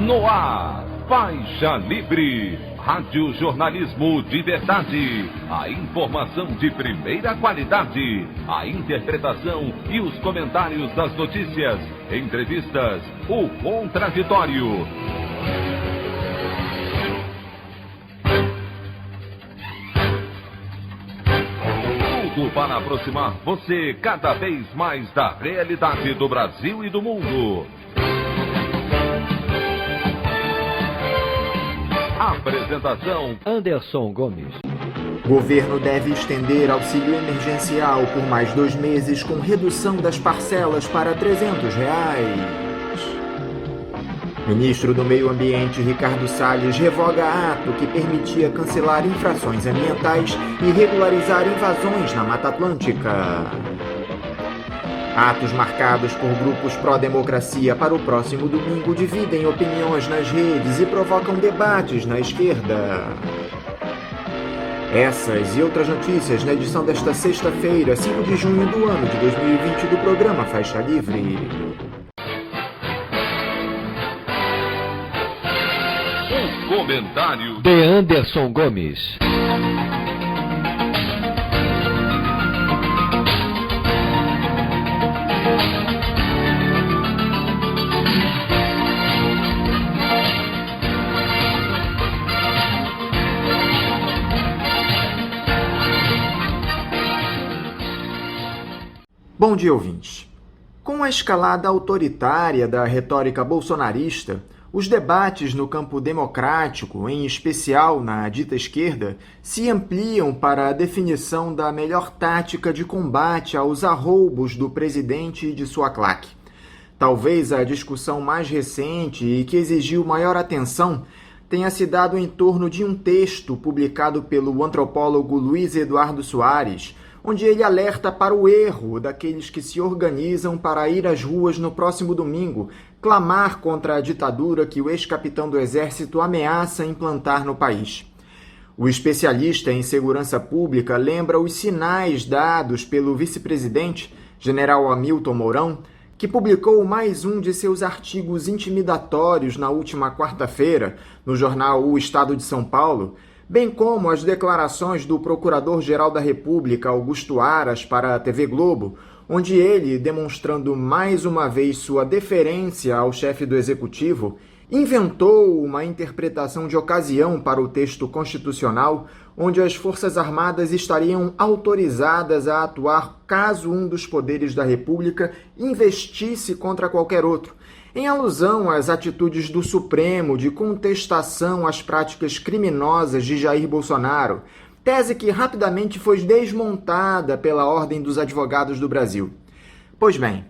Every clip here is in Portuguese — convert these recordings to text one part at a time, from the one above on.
No ar, Faixa Livre, rádio jornalismo de verdade, a informação de primeira qualidade, a interpretação e os comentários das notícias, entrevistas, o contraditório. Tudo para aproximar você cada vez mais da realidade do Brasil e do mundo. Apresentação: Anderson Gomes. Governo deve estender auxílio emergencial por mais 2 meses com redução das parcelas para R$ 300. Ministro do Meio Ambiente, Ricardo Salles, revoga ato que permitia cancelar infrações ambientais e regularizar invasões na Mata Atlântica. Atos marcados por grupos pró-democracia para o próximo domingo dividem opiniões nas redes e provocam debates na esquerda. Essas e outras notícias na edição desta sexta-feira, 5 de junho do ano de 2020 do programa Faixa Livre. O comentário de Anderson Gomes. Bom dia, ouvintes. Com a escalada autoritária da retórica bolsonarista, os debates no campo democrático, em especial na dita esquerda, se ampliam para a definição da melhor tática de combate aos arroubos do presidente e de sua claque. Talvez a discussão mais recente e que exigiu maior atenção tenha se dado em torno de um texto publicado pelo antropólogo Luiz Eduardo Soares, onde ele alerta para o erro daqueles que se organizam para ir às ruas no próximo domingo, clamar contra a ditadura que o ex-capitão do Exército ameaça implantar no país. O especialista em segurança pública lembra os sinais dados pelo vice-presidente, general Hamilton Mourão, que publicou mais um de seus artigos intimidatórios na última quarta-feira, no jornal O Estado de São Paulo, bem como as declarações do Procurador-Geral da República, Augusto Aras, para a TV Globo, onde ele, demonstrando mais uma vez sua deferência ao chefe do Executivo, inventou uma interpretação de ocasião para o texto constitucional, onde as Forças Armadas estariam autorizadas a atuar caso um dos poderes da República investisse contra qualquer outro, em alusão às atitudes do Supremo de contestação às práticas criminosas de Jair Bolsonaro, tese que rapidamente foi desmontada pela Ordem dos Advogados do Brasil. Pois bem,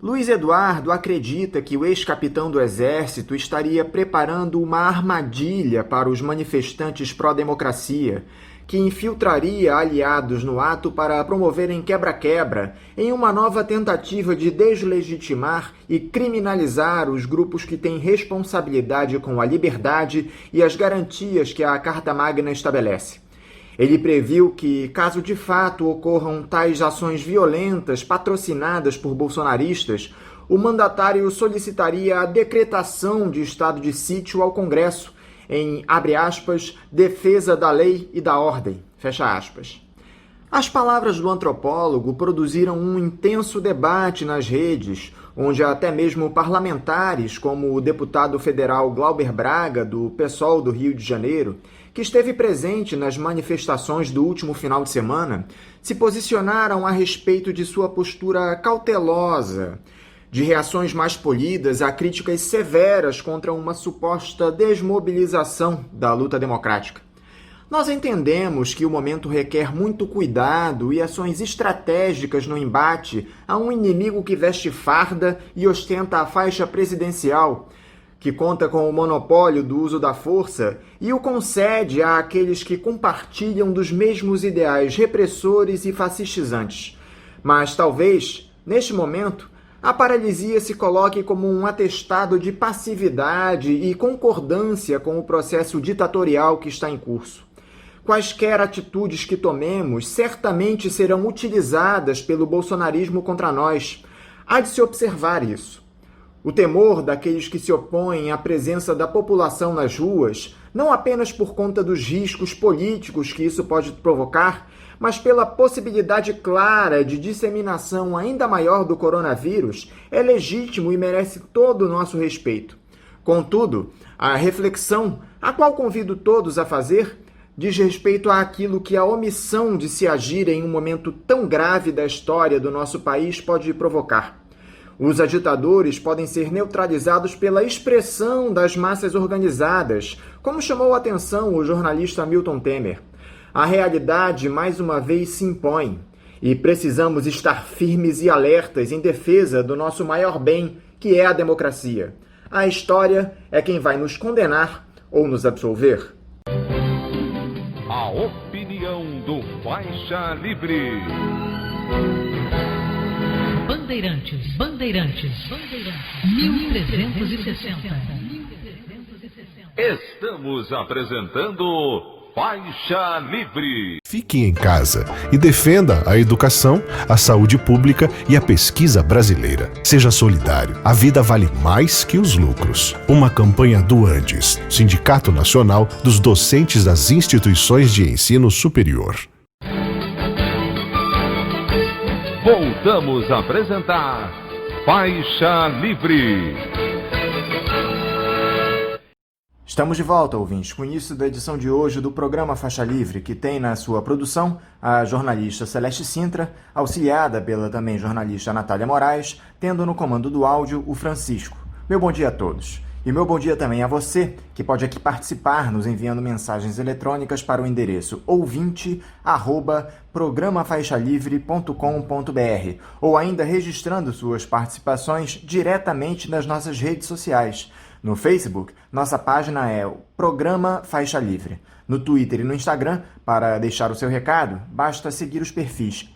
Luiz Eduardo acredita que o ex-capitão do Exército estaria preparando uma armadilha para os manifestantes pró-democracia, que infiltraria aliados no ato para promoverem quebra-quebra em uma nova tentativa de deslegitimar e criminalizar os grupos que têm responsabilidade com a liberdade e as garantias que a Carta Magna estabelece. Ele previu que, caso de fato ocorram tais ações violentas patrocinadas por bolsonaristas, o mandatário solicitaria a decretação de estado de sítio ao Congresso, em, abre aspas, defesa da lei e da ordem, fecha aspas. As palavras do antropólogo produziram um intenso debate nas redes, onde até mesmo parlamentares, como o deputado federal Glauber Braga, do PSOL do Rio de Janeiro, que esteve presente nas manifestações do último final de semana, se posicionaram a respeito de sua postura cautelosa, de reações mais polidas a críticas severas contra uma suposta desmobilização da luta democrática. Nós entendemos que o momento requer muito cuidado e ações estratégicas no embate a um inimigo que veste farda e ostenta a faixa presidencial, que conta com o monopólio do uso da força e o concede àqueles que compartilham dos mesmos ideais repressores e fascistizantes. Mas talvez, neste momento, a paralisia se coloque como um atestado de passividade e concordância com o processo ditatorial que está em curso. Quaisquer atitudes que tomemos certamente serão utilizadas pelo bolsonarismo contra nós. Há de se observar isso. O temor daqueles que se opõem à presença da população nas ruas, não apenas por conta dos riscos políticos que isso pode provocar, mas pela possibilidade clara de disseminação ainda maior do coronavírus, é legítimo e merece todo o nosso respeito. Contudo, a reflexão, a qual convido todos a fazer, diz respeito àquilo que a omissão de se agir em um momento tão grave da história do nosso país pode provocar. Os agitadores podem ser neutralizados pela expressão das massas organizadas, como chamou a atenção o jornalista Milton Temer. A realidade, mais uma vez, se impõe, e precisamos estar firmes e alertas em defesa do nosso maior bem, que é a democracia. A história é quem vai nos condenar ou nos absolver. A opinião do Faixa Livre. Bandeirantes, 1360. Estamos apresentando Faixa Livre. Fique em casa e defenda a educação, a saúde pública e a pesquisa brasileira. Seja solidário. A vida vale mais que os lucros. Uma campanha do ANDES, Sindicato Nacional dos Docentes das Instituições de Ensino Superior. Voltamos a apresentar Faixa Livre. Estamos de volta, ouvintes, com o início da edição de hoje do programa Faixa Livre, que tem na sua produção a jornalista Celeste Sintra, auxiliada pela também jornalista Natália Moraes, tendo no comando do áudio o Francisco. Meu bom dia a todos. E meu bom dia também a você, que pode aqui participar nos enviando mensagens eletrônicas para o endereço ouvinte@programafaixalivre.com.br ou ainda registrando suas participações diretamente nas nossas redes sociais. No Facebook, nossa página é o Programa Faixa Livre. No Twitter e no Instagram, para deixar o seu recado, basta seguir os perfis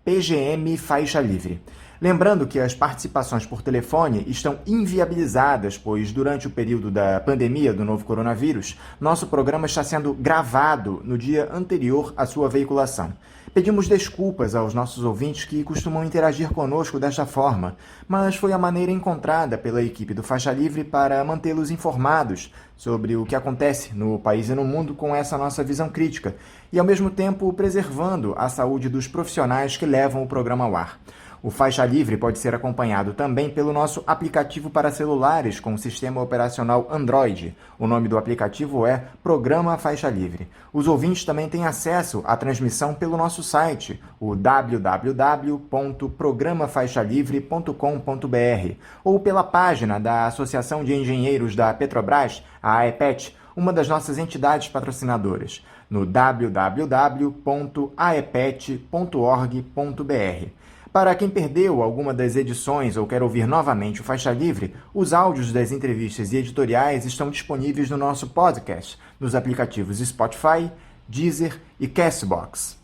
@PGM Faixa Livre. Lembrando que as participações por telefone estão inviabilizadas, pois durante o período da pandemia do novo coronavírus, nosso programa está sendo gravado no dia anterior à sua veiculação. Pedimos desculpas aos nossos ouvintes que costumam interagir conosco desta forma, mas foi a maneira encontrada pela equipe do Faixa Livre para mantê-los informados sobre o que acontece no país e no mundo com essa nossa visão crítica, e ao mesmo tempo preservando a saúde dos profissionais que levam o programa ao ar. O Faixa Livre pode ser acompanhado também pelo nosso aplicativo para celulares com sistema operacional Android. O nome do aplicativo é Programa Faixa Livre. Os ouvintes também têm acesso à transmissão pelo nosso site, o www.programafaixalivre.com.br, ou pela página da Associação de Engenheiros da Petrobras, a AEPET, uma das nossas entidades patrocinadoras, no www.aepet.org.br. Para quem perdeu alguma das edições ou quer ouvir novamente o Faixa Livre, os áudios das entrevistas e editoriais estão disponíveis no nosso podcast, nos aplicativos Spotify, Deezer e Castbox.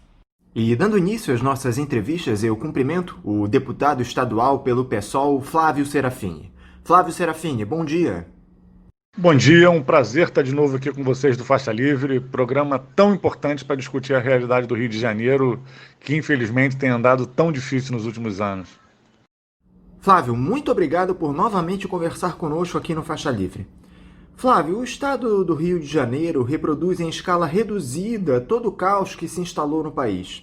E dando início às nossas entrevistas, eu cumprimento o deputado estadual pelo PSOL, Flávio Serafini. Flávio Serafini, bom dia. Bom dia, um prazer estar de novo aqui com vocês do Faixa Livre, programa tão importante para discutir a realidade do Rio de Janeiro, que infelizmente tem andado tão difícil nos últimos anos. Flávio, muito obrigado por novamente conversar conosco aqui no Faixa Livre. Flávio, o estado do Rio de Janeiro reproduz em escala reduzida todo o caos que se instalou no país.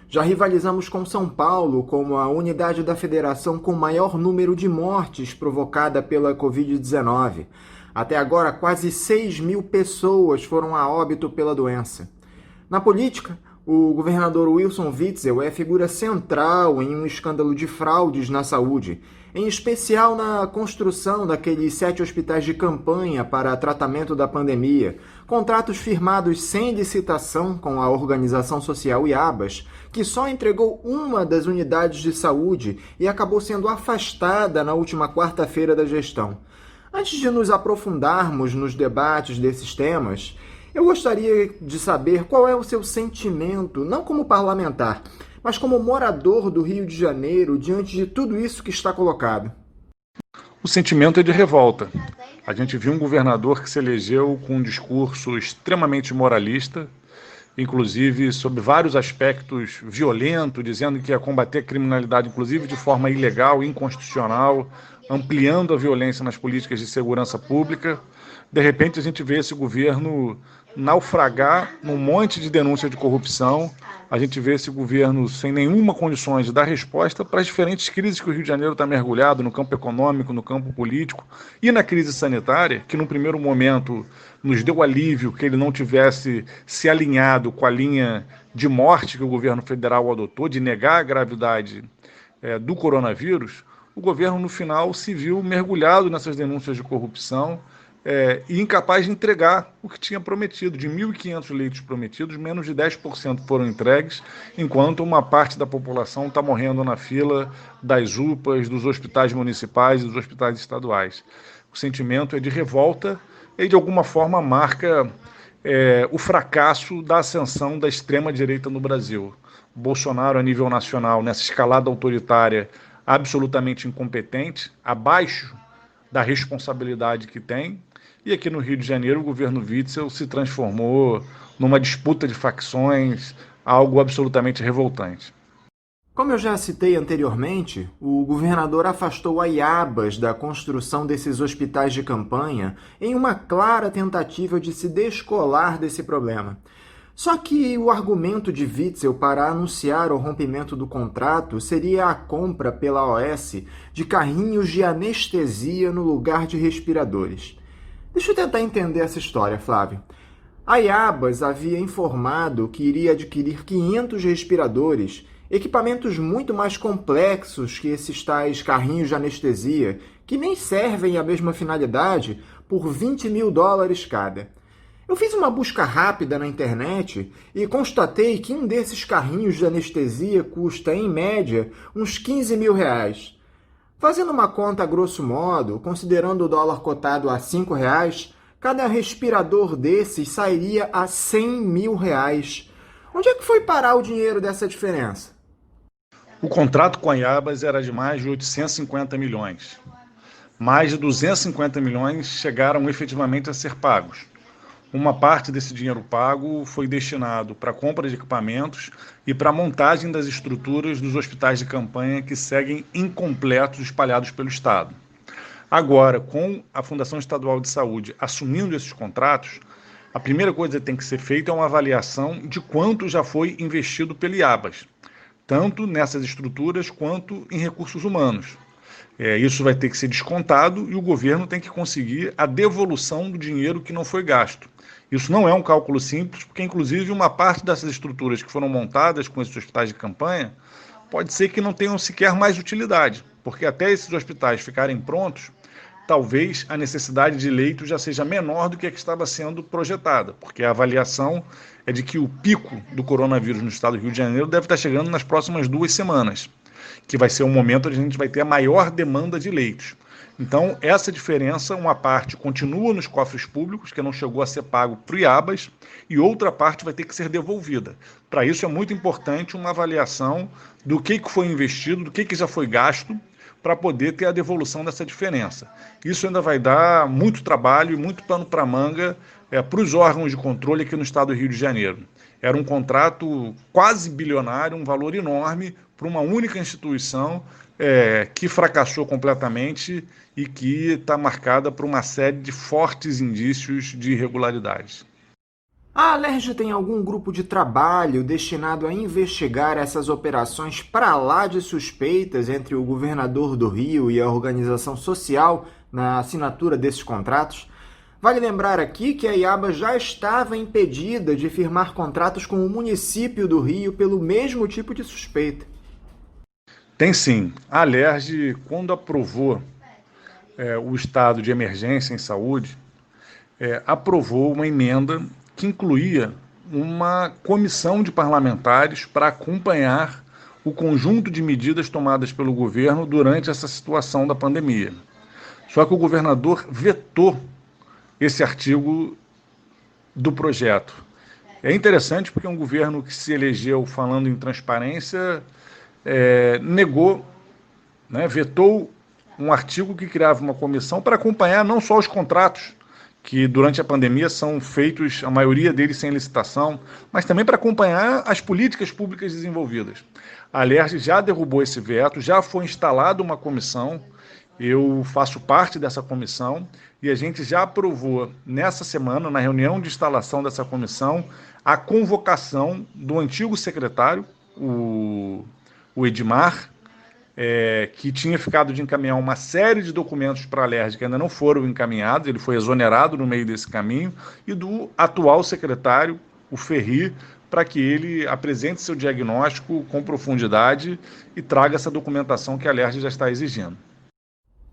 Já rivalizamos com São Paulo como a unidade da federação com maior número de mortes provocada pela Covid-19. Até agora, quase 6.000 pessoas foram a óbito pela doença. Na política, o governador Wilson Witzel é figura central em um escândalo de fraudes na saúde, em especial na construção daqueles 7 hospitais de campanha para tratamento da pandemia, contratos firmados sem licitação com a organização social IABAS, que só entregou uma das unidades de saúde e acabou sendo afastada na última quarta-feira da gestão. Antes de nos aprofundarmos nos debates desses temas, eu gostaria de saber qual é o seu sentimento, não como parlamentar, mas como morador do Rio de Janeiro, diante de tudo isso que está colocado. O sentimento é de revolta. A gente viu um governador que se elegeu com um discurso extremamente moralista, inclusive sobre vários aspectos violento, dizendo que ia combater a criminalidade, inclusive de forma ilegal, inconstitucional. ampliando a violência nas políticas de segurança pública. De repente, a gente vê esse governo naufragar num monte de denúncias de corrupção. A gente vê esse governo sem nenhuma condições de dar resposta para as diferentes crises que o Rio de Janeiro está mergulhado, no campo econômico, no campo político e na crise sanitária, que num primeiro momento nos deu alívio que ele não tivesse se alinhado com a linha de morte que o governo federal adotou, de negar a gravidade do coronavírus. O governo, no final, se viu mergulhado nessas denúncias de corrupção e incapaz de entregar o que tinha prometido. De 1.500 leitos prometidos, menos de 10% foram entregues, enquanto uma parte da população está morrendo na fila das UPAs, dos hospitais municipais e dos hospitais estaduais. O sentimento é de revolta e, de alguma forma, marca o fracasso da ascensão da extrema-direita no Brasil. Bolsonaro, a nível nacional, nessa escalada autoritária, absolutamente incompetente, abaixo da responsabilidade que tem. E aqui no Rio de Janeiro, o governo Witzel se transformou numa disputa de facções, algo absolutamente revoltante. Como eu já citei anteriormente, o governador afastou Aiabas da construção desses hospitais de campanha em uma clara tentativa de se descolar desse problema. Só que o argumento de Witzel para anunciar o rompimento do contrato seria a compra pela OS de carrinhos de anestesia no lugar de respiradores. Deixa eu tentar entender essa história, Flávio. Aiabas havia informado que iria adquirir 500 respiradores, equipamentos muito mais complexos que esses tais carrinhos de anestesia, que nem servem à mesma finalidade, por $20 mil cada. Eu fiz uma busca rápida na internet e constatei que um desses carrinhos de anestesia custa, em média, uns R$15 mil. Fazendo uma conta a grosso modo, considerando o dólar cotado a R$5, cada respirador desses sairia a R$100 mil. Onde é que foi parar o dinheiro dessa diferença? O contrato com a Aiabas era de mais de 850 milhões. Mais de 250 milhões chegaram efetivamente a ser pagos. Uma parte desse dinheiro pago foi destinado para a compra de equipamentos e para a montagem das estruturas dos hospitais de campanha que seguem incompletos espalhados pelo Estado. Agora, com a Fundação Estadual de Saúde assumindo esses contratos, a primeira coisa que tem que ser feita é uma avaliação de quanto já foi investido pelo Aiabas, tanto nessas estruturas quanto em recursos humanos. Isso vai ter que ser descontado e o governo tem que conseguir a devolução do dinheiro que não foi gasto. Isso não é um cálculo simples, porque inclusive uma parte dessas estruturas que foram montadas com esses hospitais de campanha pode ser que não tenham sequer mais utilidade, porque até esses hospitais ficarem prontos, talvez a necessidade de leitos já seja menor do que a que estava sendo projetada, porque a avaliação é de que o pico do coronavírus no estado do Rio de Janeiro deve estar chegando nas próximas 2 semanas, que vai ser um momento onde a gente vai ter a maior demanda de leitos. Então, essa diferença, uma parte continua nos cofres públicos, que não chegou a ser pago para o Aiabas, e outra parte vai ter que ser devolvida. Para isso é muito importante uma avaliação do que foi investido, do que já foi gasto, para poder ter a devolução dessa diferença. Isso ainda vai dar muito trabalho e muito pano para manga para os órgãos de controle aqui no estado do Rio de Janeiro. Era um contrato quase bilionário, um valor enorme para uma única instituição que fracassou completamente e que está marcada por uma série de fortes indícios de irregularidades. A Alerj tem algum grupo de trabalho destinado a investigar essas operações para lá de suspeitas entre o governador do Rio e a organização social na assinatura desses contratos? Vale lembrar aqui que a Aiabas já estava impedida de firmar contratos com o município do Rio pelo mesmo tipo de suspeita. Tem sim. A Alerj, quando aprovou o estado de emergência em saúde, aprovou uma emenda que incluía uma comissão de parlamentares para acompanhar o conjunto de medidas tomadas pelo governo durante essa situação da pandemia. Só que o governador vetou esse artigo do projeto. É interessante porque um governo que se elegeu falando em transparência negou, vetou um artigo que criava uma comissão para acompanhar não só os contratos que durante a pandemia são feitos, a maioria deles sem licitação, mas também para acompanhar as políticas públicas desenvolvidas. A Alerj já derrubou esse veto, já foi instalada uma comissão, eu faço parte dessa comissão, e a gente já aprovou nessa semana, na reunião de instalação dessa comissão, a convocação do antigo secretário, o Edmar, que tinha ficado de encaminhar uma série de documentos para a Alerj que ainda não foram encaminhados, ele foi exonerado no meio desse caminho, e do atual secretário, o Ferri, para que ele apresente seu diagnóstico com profundidade e traga essa documentação que a Alerj já está exigindo.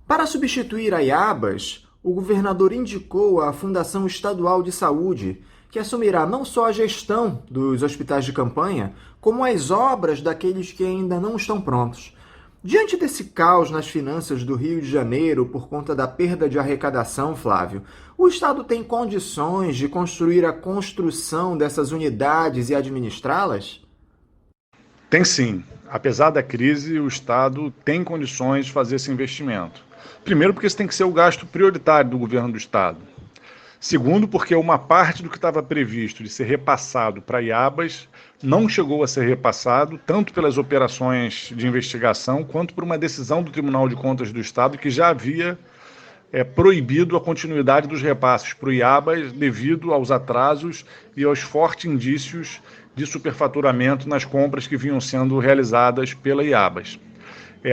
Para substituir a IABAS, o governador indicou a Fundação Estadual de Saúde, que assumirá não só a gestão dos hospitais de campanha, como as obras daqueles que ainda não estão prontos. Diante desse caos nas finanças do Rio de Janeiro por conta da perda de arrecadação, Flávio, o Estado tem condições de construir a construção dessas unidades e administrá-las? Tem sim. Apesar da crise, o Estado tem condições de fazer esse investimento. Primeiro, porque esse tem que ser o gasto prioritário do governo do Estado. Segundo, porque uma parte do que estava previsto de ser repassado para IABAS não chegou a ser repassado, tanto pelas operações de investigação, quanto por uma decisão do Tribunal de Contas do Estado que já havia proibido a continuidade dos repasses para o IABAS devido aos atrasos e aos fortes indícios de superfaturamento nas compras que vinham sendo realizadas pela IABAS.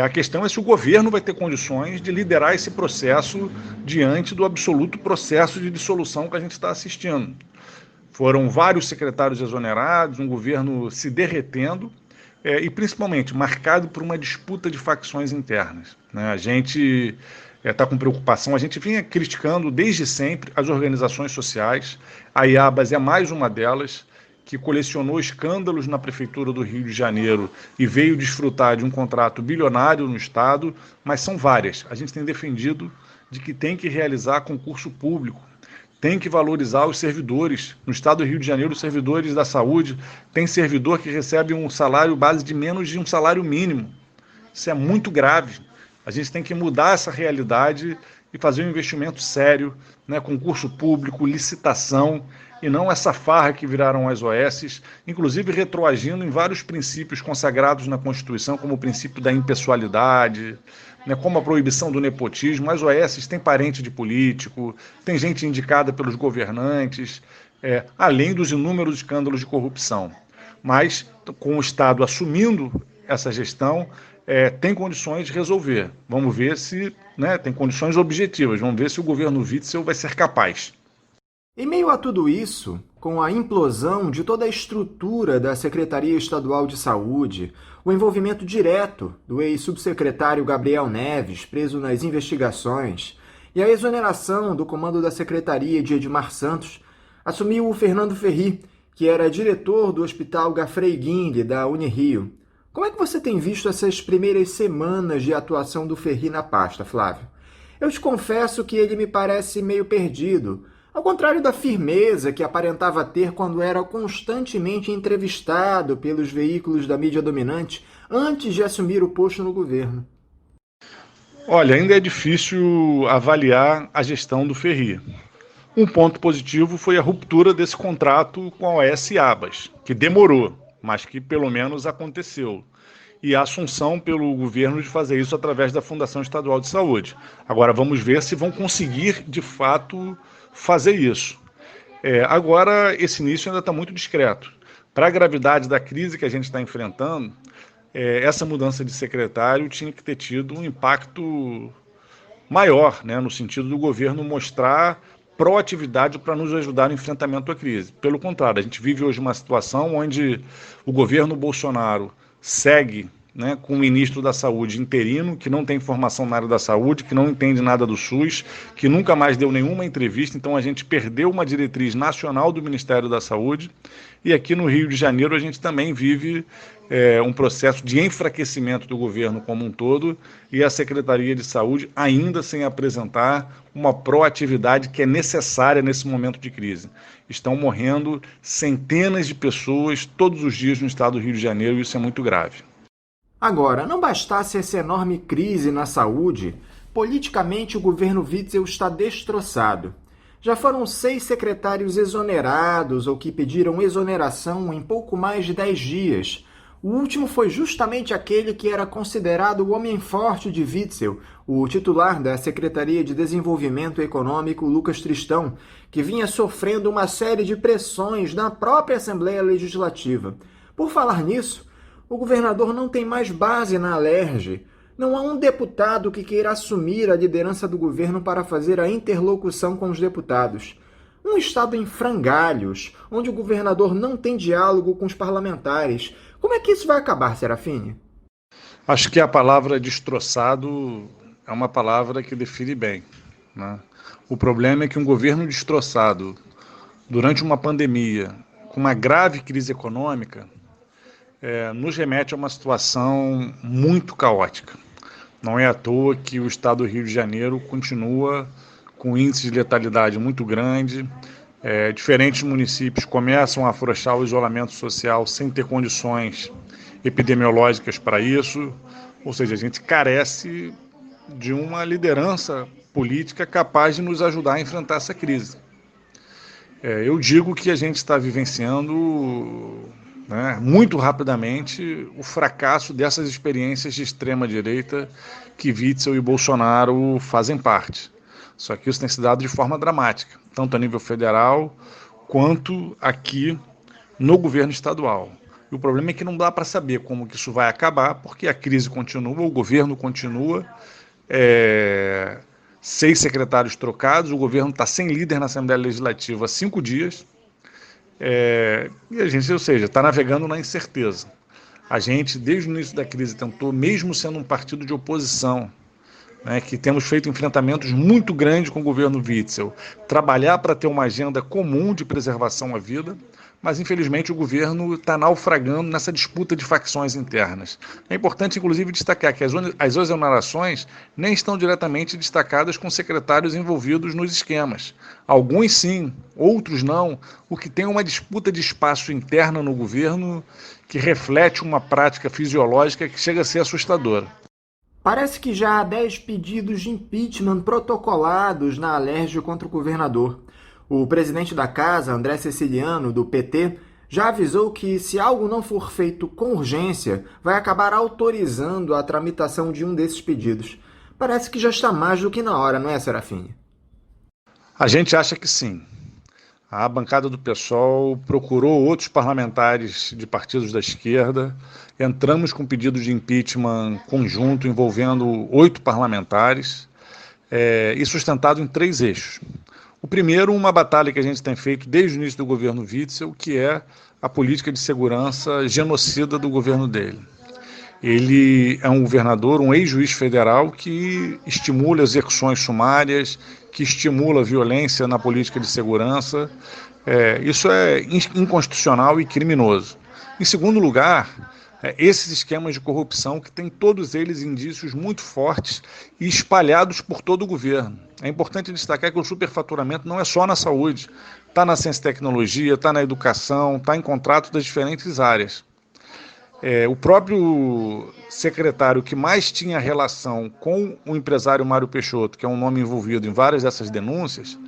A questão é se o governo vai ter condições de liderar esse processo diante do absoluto processo de dissolução que a gente está assistindo. Foram vários secretários exonerados, um governo se derretendo e principalmente marcado por uma disputa de facções internas. A gente está com preocupação, a gente vinha criticando desde sempre as organizações sociais, a IABAS é mais uma delas, que colecionou escândalos na Prefeitura do Rio de Janeiro e veio desfrutar de um contrato bilionário no Estado, mas são várias. A gente tem defendido de que tem que realizar concurso público, tem que valorizar os servidores. No Estado do Rio de Janeiro, os servidores da saúde, tem servidor que recebe um salário base de menos de um salário mínimo. Isso é muito grave. A gente tem que mudar essa realidade e fazer um investimento sério, concurso público, licitação, e não essa farra que viraram as OS, inclusive retroagindo em vários princípios consagrados na Constituição, como o princípio da impessoalidade, como a proibição do nepotismo. As OS têm parente de político, tem gente indicada pelos governantes, além dos inúmeros escândalos de corrupção. Mas, com o Estado assumindo essa gestão, tem condições de resolver. Vamos ver se tem condições objetivas, vamos ver se o governo Witzel vai ser capaz. Em meio a tudo isso, com a implosão de toda a estrutura da Secretaria Estadual de Saúde, o envolvimento direto do ex-subsecretário Gabriel Neves, preso nas investigações, e a exoneração do comando da Secretaria de Edmar Santos, assumiu o Fernando Ferri, que era diretor do Hospital Gafrey Guinle, da Unirio. Como é que você tem visto essas primeiras semanas de atuação do Ferri na pasta, Flávio? Eu te confesso que ele me parece meio perdido, ao contrário da firmeza que aparentava ter quando era constantemente entrevistado pelos veículos da mídia dominante antes de assumir o posto no governo. Olha, ainda é difícil avaliar a gestão do Ferri. Um ponto positivo foi a ruptura desse contrato com a OS IABAS, que demorou, mas que pelo menos aconteceu. E a assunção pelo governo de fazer isso através da Fundação Estadual de Saúde. Agora vamos ver se vão conseguir, de fato, fazer isso. Agora, esse início ainda está muito discreto. Para a gravidade da crise que a gente está enfrentando, essa mudança de secretário tinha que ter tido um impacto maior, no sentido do governo mostrar proatividade para nos ajudar no enfrentamento à crise. Pelo contrário, a gente vive hoje uma situação onde o governo Bolsonaro segue com o ministro da Saúde interino, que não tem formação na área da saúde, que não entende nada do SUS, que nunca mais deu nenhuma entrevista. Então a gente perdeu uma diretriz nacional do Ministério da Saúde, e aqui no Rio de Janeiro a gente também vive um processo de enfraquecimento do governo como um todo, e a Secretaria de Saúde ainda sem apresentar uma proatividade que é necessária nesse momento de crise. Estão morrendo centenas de pessoas todos os dias no estado do Rio de Janeiro, e isso é muito grave. Agora, não bastasse essa enorme crise na saúde, politicamente o governo Witzel está destroçado. Já foram 6 secretários exonerados ou que pediram exoneração em pouco mais de 10 dias. O último foi justamente aquele que era considerado o homem forte de Witzel, o titular da Secretaria de Desenvolvimento Econômico, Lucas Tristão, que vinha sofrendo uma série de pressões da própria Assembleia Legislativa. Por falar nisso, o governador não tem mais base na Alerj. Não há um deputado que queira assumir a liderança do governo para fazer a interlocução com os deputados. Um estado em frangalhos, onde o governador não tem diálogo com os parlamentares. Como é que isso vai acabar, Serafine? Acho que a palavra destroçado é uma palavra que define bem, né? O problema é que um governo destroçado durante uma pandemia, com uma grave crise econômica, nos remete a uma situação muito caótica. Não é à toa que o estado do Rio de Janeiro continua com índice de letalidade muito grande. Diferentes municípios começam a afrouxar o isolamento social sem ter condições epidemiológicas para isso. Ou seja, a gente carece de uma liderança política capaz de nos ajudar a enfrentar essa crise. Eu digo que a gente está vivenciando, muito rapidamente, o fracasso dessas experiências de extrema-direita que Witzel e Bolsonaro fazem parte. Só que isso tem se dado de forma dramática, tanto a nível federal quanto aqui no governo estadual. E o problema é que não dá para saber como que isso vai acabar, porque a crise continua, o governo continua, 6 secretários trocados, o governo está sem líder na Assembleia Legislativa há 5 dias, e a gente, ou seja, está navegando na incerteza. A gente, desde o início da crise, tentou, mesmo sendo um partido de oposição, que temos feito enfrentamentos muito grandes com o governo Witzel, trabalhar para ter uma agenda comum de preservação à vida, mas infelizmente o governo está naufragando nessa disputa de facções internas. É importante, inclusive, destacar que as exonerações nem estão diretamente destacadas com secretários envolvidos nos esquemas. Alguns sim, outros não, o que tem uma disputa de espaço interna no governo que reflete uma prática fisiológica que chega a ser assustadora. Parece que já há 10 pedidos de impeachment protocolados na Alerj contra o governador. O presidente da casa, André Ceciliano, do PT, já avisou que, se algo não for feito com urgência, vai acabar autorizando a tramitação de um desses pedidos. Parece que já está mais do que na hora, não é, Serafine? A gente acha que sim. A bancada do PSOL procurou outros parlamentares de partidos da esquerda, entramos com pedido de impeachment conjunto envolvendo 8 parlamentares e sustentado em 3 eixos. O primeiro, uma batalha que a gente tem feito desde o início do governo Witzel, que é a política de segurança genocida do governo dele. Ele é um governador, um ex-juiz federal que estimula execuções sumárias, que estimula a violência na política de segurança. Isso é inconstitucional e criminoso. Em segundo lugar, esses esquemas de corrupção que têm todos eles indícios muito fortes e espalhados por todo o governo. É importante destacar que o superfaturamento não é só na saúde, está na ciência e tecnologia, está na educação, está em contratos das diferentes áreas. O próprio secretário que mais tinha relação com o empresário Mário Peixoto, que é um nome envolvido em várias dessas denúncias,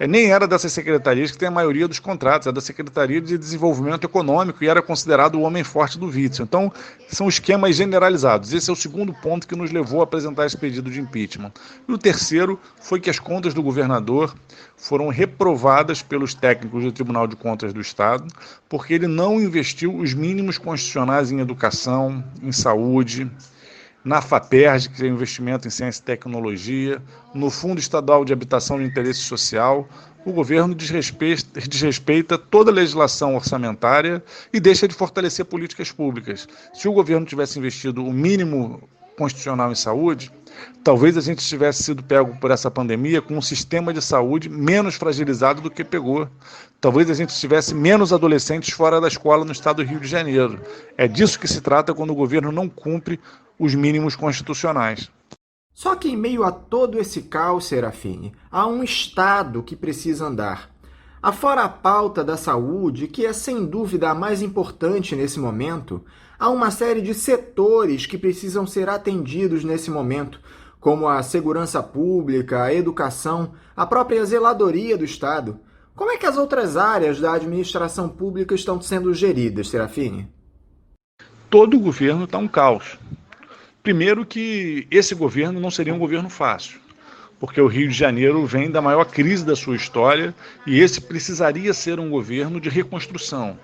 nem era dessas secretarias que tem a maioria dos contratos, é da Secretaria de Desenvolvimento Econômico e era considerado o homem forte do Witzel. Então, são esquemas generalizados. Esse é o segundo ponto que nos levou a apresentar esse pedido de impeachment. E o terceiro foi que as contas do governador foram reprovadas pelos técnicos do Tribunal de Contas do Estado, porque ele não investiu os mínimos constitucionais em educação, em saúde, na FAPERJ, que é investimento em ciência e tecnologia, no Fundo Estadual de Habitação de Interesse Social. O governo desrespeita toda a legislação orçamentária e deixa de fortalecer políticas públicas. Se o governo tivesse investido o mínimo constitucional em saúde, talvez a gente tivesse sido pego por essa pandemia com um sistema de saúde menos fragilizado do que pegou. Talvez a gente tivesse menos adolescentes fora da escola no estado do Rio de Janeiro. É disso que se trata quando o governo não cumpre os mínimos constitucionais. Só que em meio a todo esse caos, Serafine, há um Estado que precisa andar. Afora a pauta da saúde, que é sem dúvida a mais importante nesse momento, há uma série de setores que precisam ser atendidos nesse momento, como a segurança pública, a educação, a própria zeladoria do Estado. Como é que as outras áreas da administração pública estão sendo geridas, Serafine? Todo o governo está um caos. Primeiro que esse governo não seria um governo fácil, porque o Rio de Janeiro vem da maior crise da sua história e esse precisaria ser um governo de reconstrução,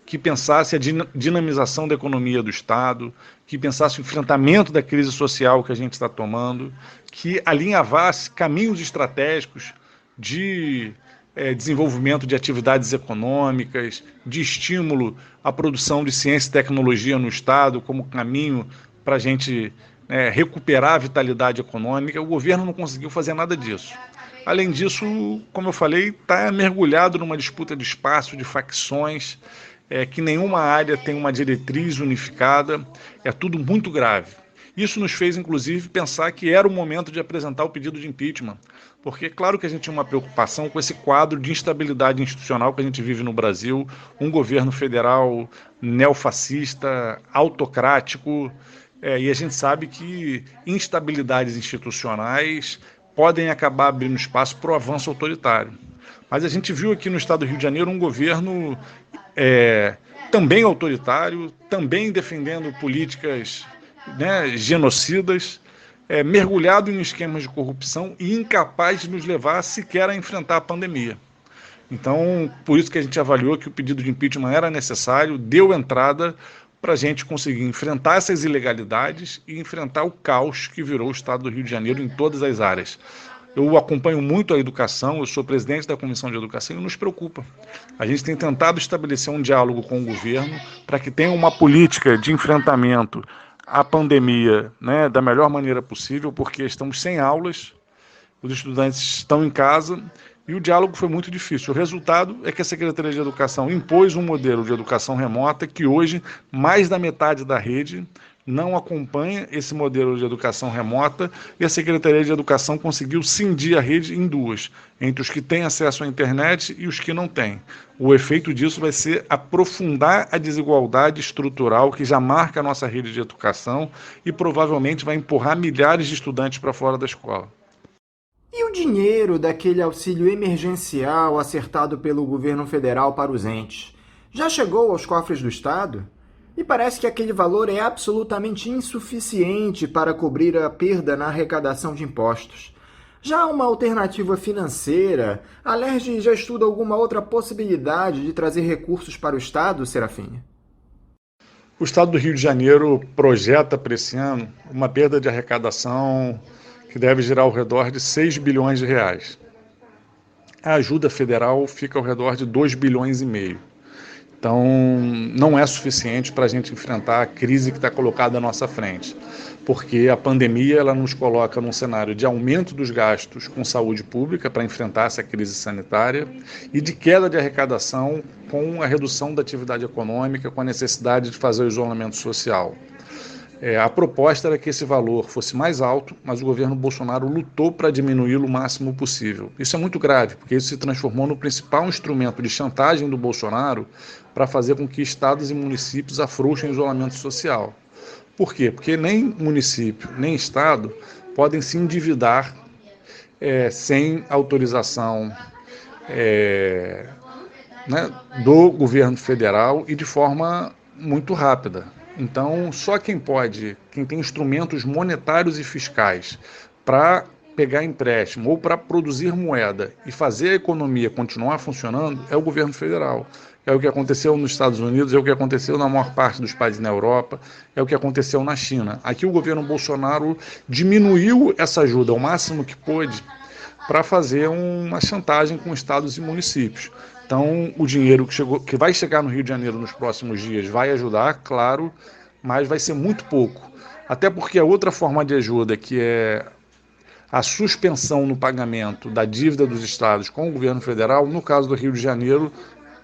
que pensasse a dinamização da economia do Estado, que pensasse o enfrentamento da crise social que a gente está tomando, que alinhavasse caminhos estratégicos de desenvolvimento de atividades econômicas, de estímulo à produção de ciência e tecnologia no Estado como caminho para a gente recuperar a vitalidade econômica. O governo não conseguiu fazer nada disso. Além disso, como eu falei, está mergulhado numa disputa de espaço, de facções, que nenhuma área tem uma diretriz unificada, é tudo muito grave. Isso nos fez, inclusive, pensar que era o momento de apresentar o pedido de impeachment, porque claro que a gente tinha uma preocupação com esse quadro de instabilidade institucional que a gente vive no Brasil, um governo federal neofascista, autocrático, e a gente sabe que instabilidades institucionais podem acabar abrindo espaço para o avanço autoritário. Mas a gente viu aqui no estado do Rio de Janeiro um governo também autoritário, também defendendo políticas genocidas, mergulhado em esquemas de corrupção e incapaz de nos levar sequer a enfrentar a pandemia. Então, por isso que a gente avaliou que o pedido de impeachment era necessário, deu entrada para a gente conseguir enfrentar essas ilegalidades e enfrentar o caos que virou o estado do Rio de Janeiro em todas as áreas. Eu acompanho muito a educação, eu sou presidente da Comissão de Educação e nos preocupa. A gente tem tentado estabelecer um diálogo com o governo para que tenha uma política de enfrentamento à pandemia da melhor maneira possível, porque estamos sem aulas, os estudantes estão em casa e o diálogo foi muito difícil. O resultado é que a Secretaria de Educação impôs um modelo de educação remota que hoje mais da metade da rede não acompanha esse modelo de educação remota e a Secretaria de Educação conseguiu cindir a rede em duas, entre os que têm acesso à internet e os que não têm. O efeito disso vai ser aprofundar a desigualdade estrutural que já marca a nossa rede de educação e provavelmente vai empurrar milhares de estudantes para fora da escola. E o dinheiro daquele auxílio emergencial acertado pelo governo federal para os entes? Já chegou aos cofres do Estado? E parece que aquele valor é absolutamente insuficiente para cobrir a perda na arrecadação de impostos. Já há uma alternativa financeira? A LERJ já estuda alguma outra possibilidade de trazer recursos para o Estado, Serafine? O Estado do Rio de Janeiro projeta para esse ano uma perda de arrecadação que deve girar ao redor de 6 bilhões de reais. A ajuda federal fica ao redor de 2 bilhões e meio. Então, não é suficiente para a gente enfrentar a crise que está colocada à nossa frente, porque a pandemia ela nos coloca num cenário de aumento dos gastos com saúde pública para enfrentar essa crise sanitária e de queda de arrecadação com a redução da atividade econômica, com a necessidade de fazer o isolamento social. A proposta era que esse valor fosse mais alto, mas o governo Bolsonaro lutou para diminuí-lo o máximo possível. Isso é muito grave, porque isso se transformou no principal instrumento de chantagem do Bolsonaro para fazer com que estados e municípios afrouxem o isolamento social. Por quê? Porque nem município, nem estado podem se endividar sem autorização do governo federal e de forma muito rápida. Então, só quem tem instrumentos monetários e fiscais para pegar empréstimo ou para produzir moeda e fazer a economia continuar funcionando é o governo federal. É o que aconteceu nos Estados Unidos, é o que aconteceu na maior parte dos países na Europa, é o que aconteceu na China. Aqui o governo Bolsonaro diminuiu essa ajuda ao máximo que pôde para fazer uma chantagem com estados e municípios. Então, o dinheiro que vai chegar no Rio de Janeiro nos próximos dias vai ajudar, claro, mas vai ser muito pouco. Até porque a outra forma de ajuda, que é a suspensão no pagamento da dívida dos estados com o governo federal, no caso do Rio de Janeiro,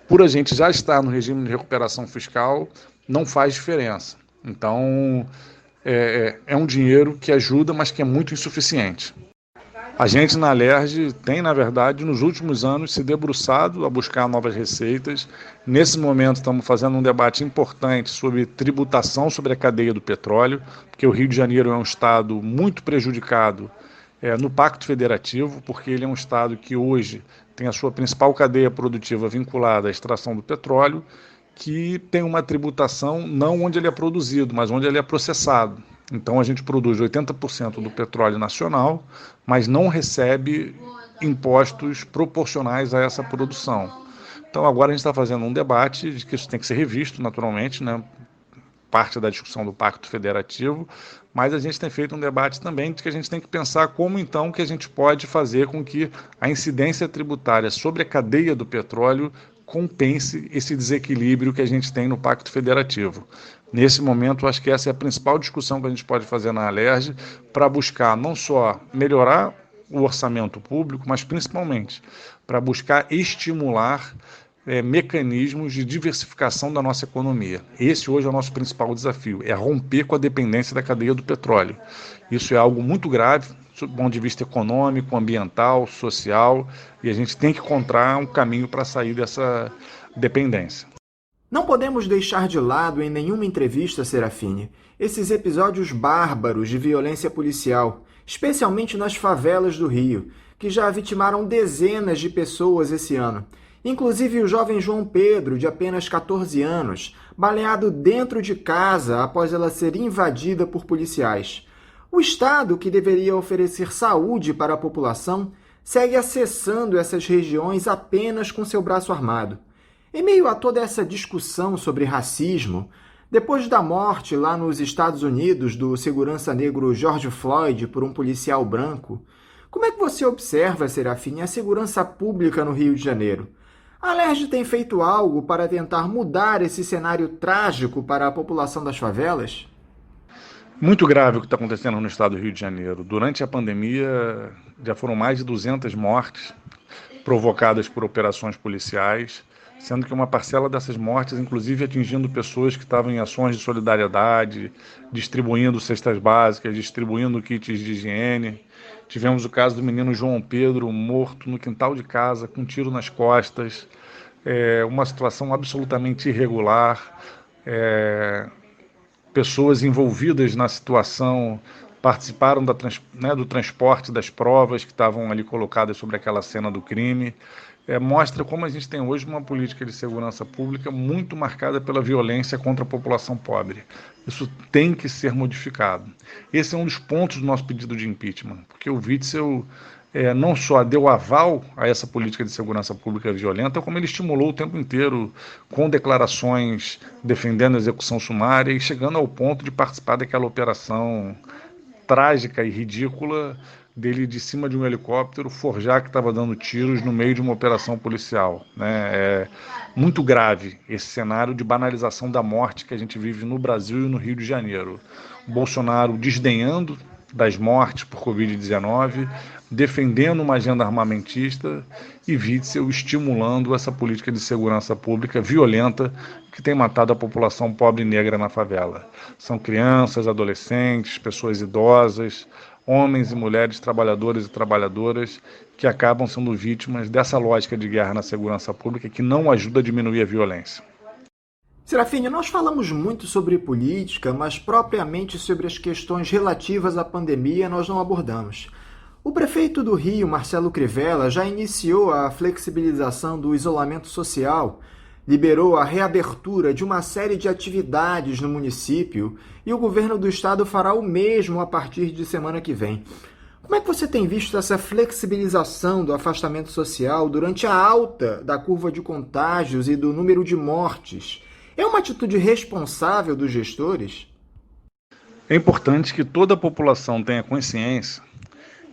por a gente já estar no regime de recuperação fiscal, não faz diferença. Então, é um dinheiro que ajuda, mas que é muito insuficiente. A gente na Alerj tem, na verdade, nos últimos anos se debruçado a buscar novas receitas. Nesse momento estamos fazendo um debate importante sobre tributação sobre a cadeia do petróleo, porque o Rio de Janeiro é um estado muito prejudicado no Pacto Federativo, porque ele é um estado que hoje tem a sua principal cadeia produtiva vinculada à extração do petróleo, que tem uma tributação não onde ele é produzido, mas onde ele é processado. Então a gente produz 80% do petróleo nacional, mas não recebe impostos proporcionais a essa produção. Então agora a gente está fazendo um debate de que isso tem que ser revisto naturalmente, né? Parte da discussão do Pacto Federativo, mas a gente tem feito um debate também de que a gente tem que pensar como então que a gente pode fazer com que a incidência tributária sobre a cadeia do petróleo compense esse desequilíbrio que a gente tem no Pacto Federativo. Nesse momento, acho que essa é a principal discussão que a gente pode fazer na Alerj para buscar não só melhorar o orçamento público, mas principalmente para buscar estimular mecanismos de diversificação da nossa economia. Esse hoje é o nosso principal desafio, é romper com a dependência da cadeia do petróleo. Isso é algo muito grave, do ponto de vista econômico, ambiental, social, e a gente tem que encontrar um caminho para sair dessa dependência. Não podemos deixar de lado em nenhuma entrevista, Serafine, esses episódios bárbaros de violência policial, especialmente nas favelas do Rio, que já vitimaram dezenas de pessoas esse ano. Inclusive o jovem João Pedro, de apenas 14 anos, baleado dentro de casa após ela ser invadida por policiais. O Estado, que deveria oferecer saúde para a população, segue acessando essas regiões apenas com seu braço armado. Em meio a toda essa discussão sobre racismo, depois da morte lá nos Estados Unidos do segurança negro George Floyd por um policial branco, como é que você observa, Serafine, a segurança pública no Rio de Janeiro? A Alerj tem feito algo para tentar mudar esse cenário trágico para a população das favelas? Muito grave o que está acontecendo no estado do Rio de Janeiro. Durante a pandemia, já foram mais de 200 mortes provocadas por operações policiais, sendo que uma parcela dessas mortes, inclusive atingindo pessoas que estavam em ações de solidariedade, distribuindo cestas básicas, distribuindo kits de higiene. Tivemos o caso do menino João Pedro, morto no quintal de casa, com um tiro nas costas, uma situação absolutamente irregular. Pessoas envolvidas na situação participaram do transporte das provas que estavam ali colocadas sobre aquela cena do crime. Mostra como a gente tem hoje uma política de segurança pública muito marcada pela violência contra a população pobre. Isso tem que ser modificado. Esse é um dos pontos do nosso pedido de impeachment, porque o Witzel não só deu aval a essa política de segurança pública violenta, como ele estimulou o tempo inteiro com declarações defendendo a execução sumária e chegando ao ponto de participar daquela operação trágica e ridícula dele de cima de um helicóptero forjar que estava dando tiros no meio de uma operação policial. É muito grave esse cenário de banalização da morte que a gente vive no Brasil e no Rio de Janeiro. O Bolsonaro desdenhando das mortes por Covid-19, defendendo uma agenda armamentista e Witzel estimulando essa política de segurança pública violenta que tem matado a população pobre e negra na favela. São crianças, adolescentes, pessoas idosas, homens e mulheres, trabalhadores e trabalhadoras que acabam sendo vítimas dessa lógica de guerra na segurança pública que não ajuda a diminuir a violência. Serafine, nós falamos muito sobre política, mas propriamente sobre as questões relativas à pandemia nós não abordamos. O prefeito do Rio, Marcelo Crivella, já iniciou a flexibilização do isolamento social, liberou a reabertura de uma série de atividades no município e o governo do estado fará o mesmo a partir de semana que vem. Como é que você tem visto essa flexibilização do afastamento social durante a alta da curva de contágios e do número de mortes? É uma atitude responsável dos gestores? É importante que toda a população tenha consciência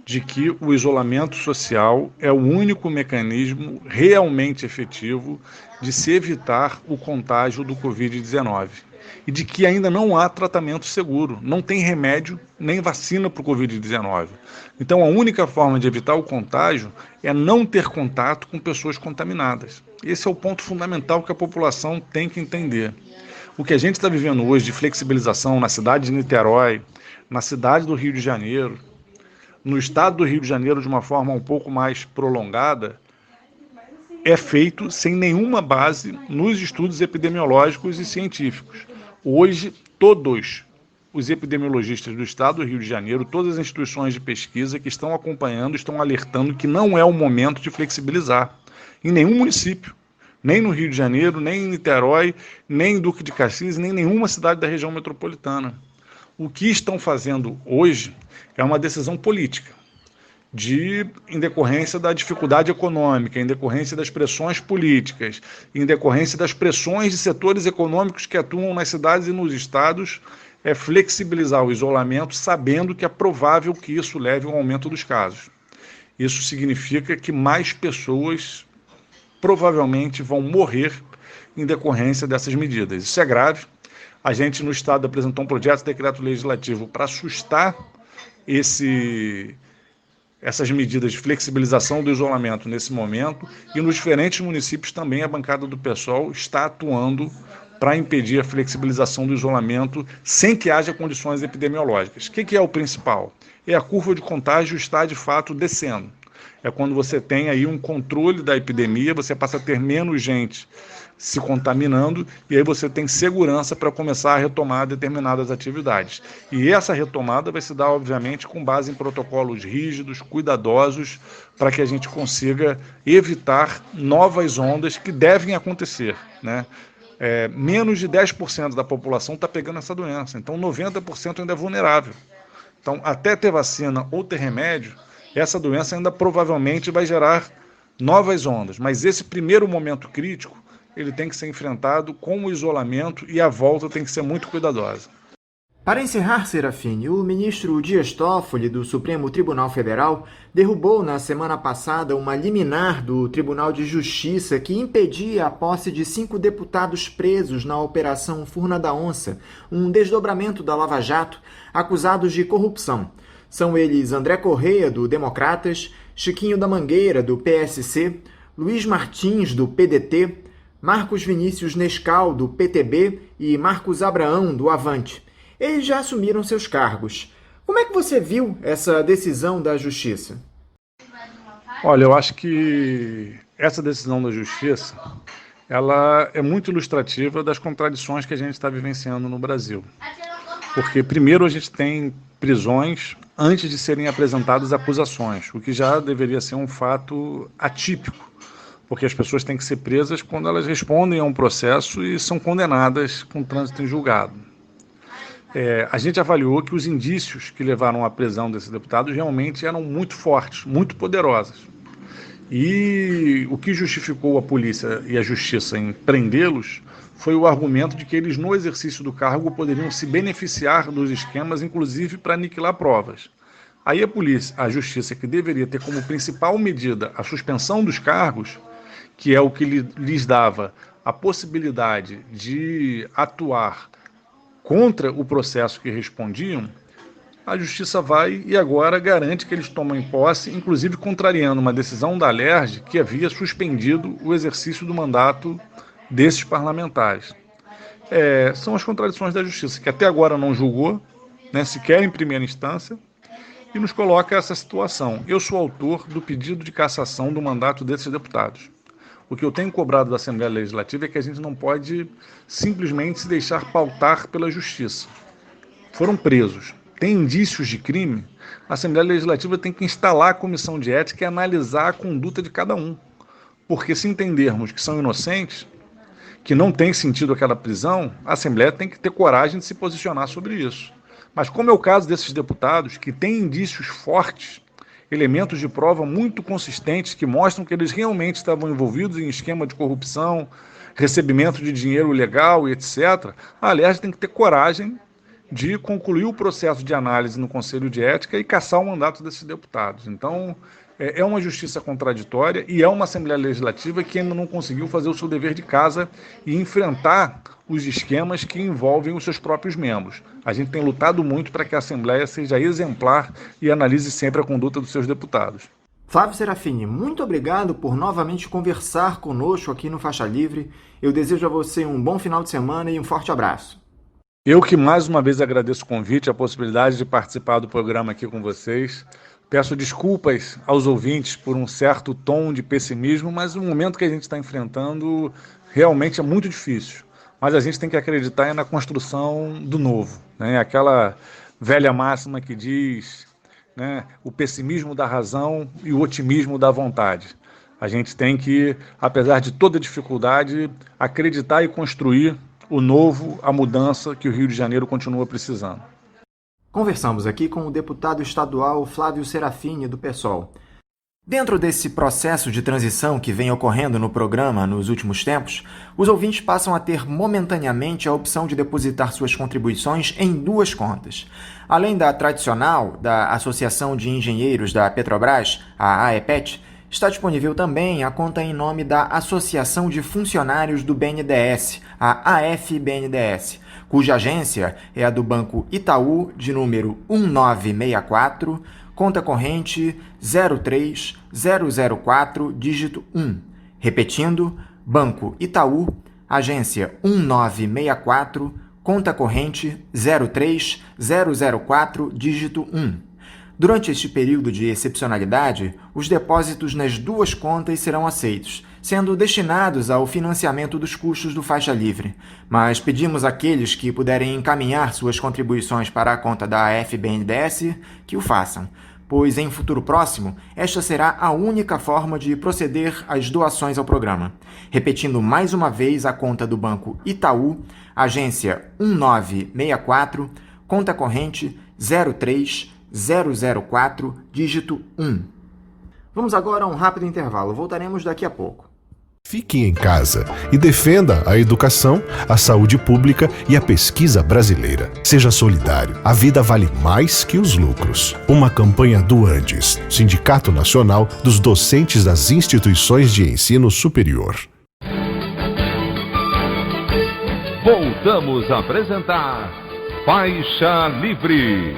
de que o isolamento social é o único mecanismo realmente efetivo de se evitar o contágio do Covid-19 e de que ainda não há tratamento seguro, não tem remédio nem vacina para o Covid-19. Então a única forma de evitar o contágio é não ter contato com pessoas contaminadas. Esse é o ponto fundamental que a população tem que entender. O que a gente está vivendo hoje de flexibilização na cidade de Niterói, na cidade do Rio de Janeiro, no estado do Rio de Janeiro de uma forma um pouco mais prolongada, é feito sem nenhuma base nos estudos epidemiológicos e científicos. Hoje, todos os epidemiologistas do estado do Rio de Janeiro, todas as instituições de pesquisa que estão acompanhando, estão alertando que não é o momento de flexibilizar em nenhum município, nem no Rio de Janeiro, nem em Niterói, nem em Duque de Caxias, nem em nenhuma cidade da região metropolitana. O que estão fazendo hoje é uma decisão política, em decorrência da dificuldade econômica, em decorrência das pressões políticas, em decorrência das pressões de setores econômicos que atuam nas cidades e nos estados, é flexibilizar o isolamento, sabendo que é provável que isso leve a um aumento dos casos. Isso significa que mais pessoas provavelmente vão morrer em decorrência dessas medidas. Isso é grave. A gente no estado apresentou um projeto de decreto legislativo para assustar essas medidas de flexibilização do isolamento nesse momento, e nos diferentes municípios também a bancada do PSOL está atuando para impedir a flexibilização do isolamento sem que haja condições epidemiológicas. O que é o principal? É a curva de contágio está de fato descendo. É quando você tem aí um controle da epidemia, você passa a ter menos gente se contaminando, e aí você tem segurança para começar a retomar determinadas atividades. E essa retomada vai se dar, obviamente, com base em protocolos rígidos, cuidadosos, para que a gente consiga evitar novas ondas que devem acontecer, né? Menos de 10% da população está pegando essa doença, então 90% ainda é vulnerável. Então, até ter vacina ou ter remédio, essa doença ainda provavelmente vai gerar novas ondas, mas esse primeiro momento crítico, ele tem que ser enfrentado com o isolamento, e a volta tem que ser muito cuidadosa. Para encerrar, Serafine, o ministro Dias Toffoli, do Supremo Tribunal Federal, derrubou na semana passada uma liminar do Tribunal de Justiça que impedia a posse de 5 deputados presos na Operação Furna da Onça, um desdobramento da Lava Jato, acusados de corrupção. São eles André Correia, do Democratas, Chiquinho da Mangueira, do PSC, Luiz Martins, do PDT, Marcos Vinícius Nescau, do PTB, e Marcos Abraão, do Avante. Eles já assumiram seus cargos. Como é que você viu essa decisão da Justiça? Olha, eu acho que essa decisão da Justiça, ela é muito ilustrativa das contradições que a gente está vivenciando no Brasil. Porque, primeiro, a gente tem prisões antes de serem apresentadas acusações, o que já deveria ser um fato atípico, porque as pessoas têm que ser presas quando elas respondem a um processo e são condenadas com trânsito em julgado. A gente avaliou que os indícios que levaram à prisão desses deputados realmente eram muito fortes, muito poderosos. E o que justificou a polícia e a justiça em prendê-los foi o argumento de que eles, no exercício do cargo, poderiam se beneficiar dos esquemas, inclusive para aniquilar provas. Aí a polícia, a justiça, que deveria ter como principal medida a suspensão dos cargos, que é o que lhes dava a possibilidade de atuar contra o processo que respondiam, a Justiça vai e agora garante que eles tomem posse, inclusive contrariando uma decisão da Alerj que havia suspendido o exercício do mandato desses parlamentares. São as contradições da Justiça, que até agora não julgou, né, sequer em primeira instância, e nos coloca essa situação. Eu sou autor do pedido de cassação do mandato desses deputados. O que eu tenho cobrado da Assembleia Legislativa é que a gente não pode simplesmente se deixar pautar pela Justiça. Foram presos, tem indícios de crime, a Assembleia Legislativa tem que instalar a comissão de ética e analisar a conduta de cada um. Porque se entendermos que são inocentes, que não tem sentido aquela prisão, a Assembleia tem que ter coragem de se posicionar sobre isso. Mas como é o caso desses deputados, que têm indícios fortes, elementos de prova muito consistentes que mostram que eles realmente estavam envolvidos em esquema de corrupção, recebimento de dinheiro ilegal e etc., a Alerj tem que ter coragem de concluir o processo de análise no Conselho de Ética e cassar o mandato desses deputados. Então, é uma justiça contraditória e é uma Assembleia Legislativa que ainda não conseguiu fazer o seu dever de casa e enfrentar os esquemas que envolvem os seus próprios membros. A gente tem lutado muito para que a Assembleia seja exemplar e analise sempre a conduta dos seus deputados. Flávio Serafini, muito obrigado por novamente conversar conosco aqui no Faixa Livre. Eu desejo a você um bom final de semana e um forte abraço. Eu que mais uma vez agradeço o convite, a possibilidade de participar do programa aqui com vocês. Peço desculpas aos ouvintes por um certo tom de pessimismo, mas o momento que a gente está enfrentando realmente é muito difícil. Mas a gente tem que acreditar na construção do novo, né? Aquela velha máxima que diz, né, o pessimismo da razão e o otimismo da vontade. A gente tem que, apesar de toda dificuldade, acreditar e construir o novo, a mudança que o Rio de Janeiro continua precisando. Conversamos aqui com o deputado estadual Flávio Serafini, do PSOL. Dentro desse processo de transição que vem ocorrendo no programa nos últimos tempos, os ouvintes passam a ter momentaneamente a opção de depositar suas contribuições em duas contas. Além da tradicional da Associação de Engenheiros da Petrobras, a AEPET, está disponível também a conta em nome da Associação de Funcionários do BNDES, a AFBNDES, cuja agência é a do Banco Itaú, de número 1964, conta corrente 03004, dígito 1. Repetindo, Banco Itaú, agência 1964, conta corrente 03004, dígito 1. Durante este período de excepcionalidade, os depósitos nas duas contas serão aceitos, sendo destinados ao financiamento dos custos do Faixa Livre. Mas pedimos àqueles que puderem encaminhar suas contribuições para a conta da AFBNDES que o façam, pois em futuro próximo, esta será a única forma de proceder às doações ao programa. Repetindo mais uma vez a conta do Banco Itaú, agência 1964, conta corrente 03004, dígito 1. Vamos agora a um rápido intervalo. Voltaremos daqui a pouco. Fique em casa e defenda a educação, a saúde pública e a pesquisa brasileira. Seja solidário. A vida vale mais que os lucros. Uma campanha do Andes, Sindicato Nacional dos Docentes das Instituições de Ensino Superior. Voltamos a apresentar Faixa Livre.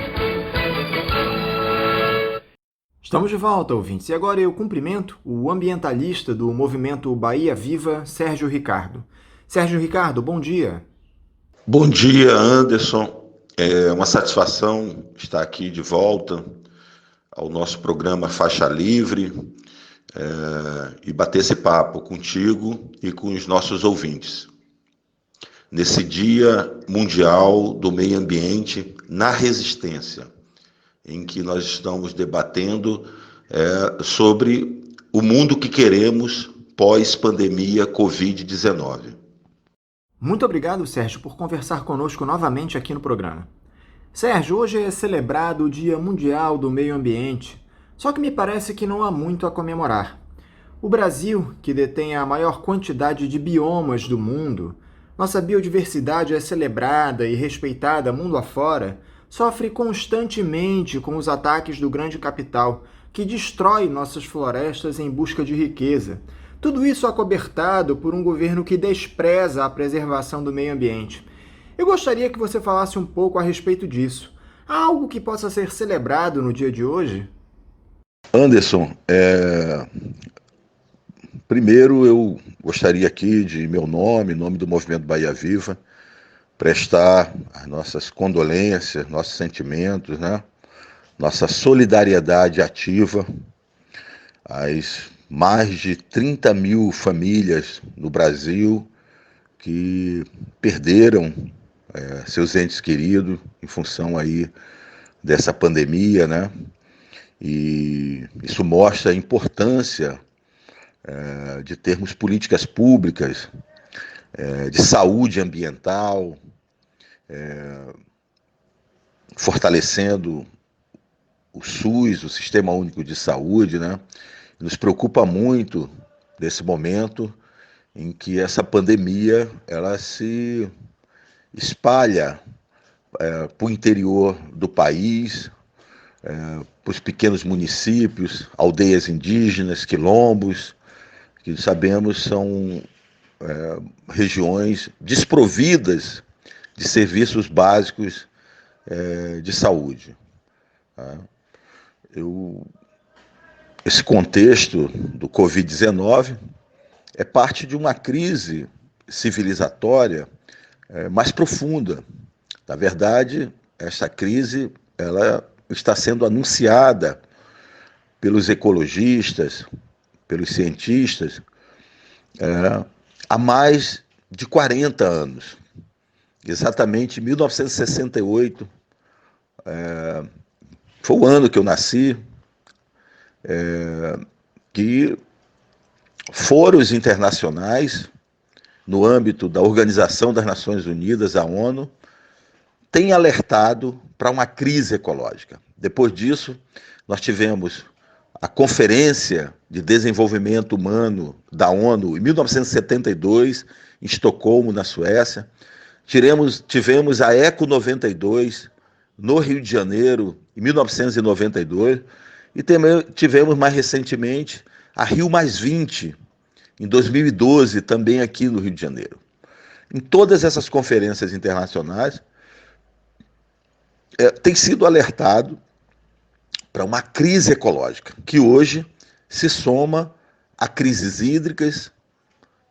Estamos de volta, ouvintes, e agora eu cumprimento o ambientalista do movimento Bahia Viva, Sérgio Ricardo. Sérgio Ricardo, bom dia. Bom dia, Anderson. É uma satisfação estar aqui de volta ao nosso programa Faixa Livre e bater esse papo contigo e com os nossos ouvintes. Nesse Dia Mundial do Meio Ambiente na Resistência, em que nós estamos debatendo sobre o mundo que queremos pós-pandemia Covid-19. Muito obrigado, Sérgio, por conversar conosco novamente aqui no programa. Sérgio, hoje é celebrado o Dia Mundial do Meio Ambiente, só que me parece que não há muito a comemorar. O Brasil, que detém a maior quantidade de biomas do mundo, nossa biodiversidade é celebrada e respeitada mundo afora, sofre constantemente com os ataques do grande capital, que destrói nossas florestas em busca de riqueza. Tudo isso acobertado por um governo que despreza a preservação do meio ambiente. Eu gostaria que você falasse um pouco a respeito disso. Há algo que possa ser celebrado no dia de hoje? Anderson, primeiro eu gostaria aqui de meu nome, em nome do Movimento Bahia Viva, prestar as nossas condolências, nossos sentimentos, né? Nossa solidariedade ativa às mais de 30 mil famílias no Brasil que perderam seus entes queridos em função aí dessa pandemia, né? E isso mostra a importância de termos políticas públicas de saúde ambiental, fortalecendo o SUS, o Sistema Único de Saúde, né? Nos preocupa muito nesse momento em que essa pandemia ela se espalha para o interior do país, para os pequenos municípios, aldeias indígenas, quilombos, que sabemos são regiões desprovidas de serviços básicos de saúde. Tá? Esse contexto do Covid-19 é parte de uma crise civilizatória mais profunda. Na verdade, essa crise ela está sendo anunciada pelos ecologistas, pelos cientistas, há mais de 40 anos. Exatamente em 1968, foi o ano que eu nasci, que fóruns internacionais, no âmbito da Organização das Nações Unidas, a ONU, têm alertado para uma crise ecológica. Depois disso, nós tivemos a Conferência de Desenvolvimento Humano da ONU, em 1972, em Estocolmo, na Suécia. Tivemos a Eco 92, no Rio de Janeiro, em 1992, e tivemos mais recentemente a Rio +20, em 2012, também aqui no Rio de Janeiro. Em todas essas conferências internacionais, tem sido alertado para uma crise ecológica, que hoje se soma a crises hídricas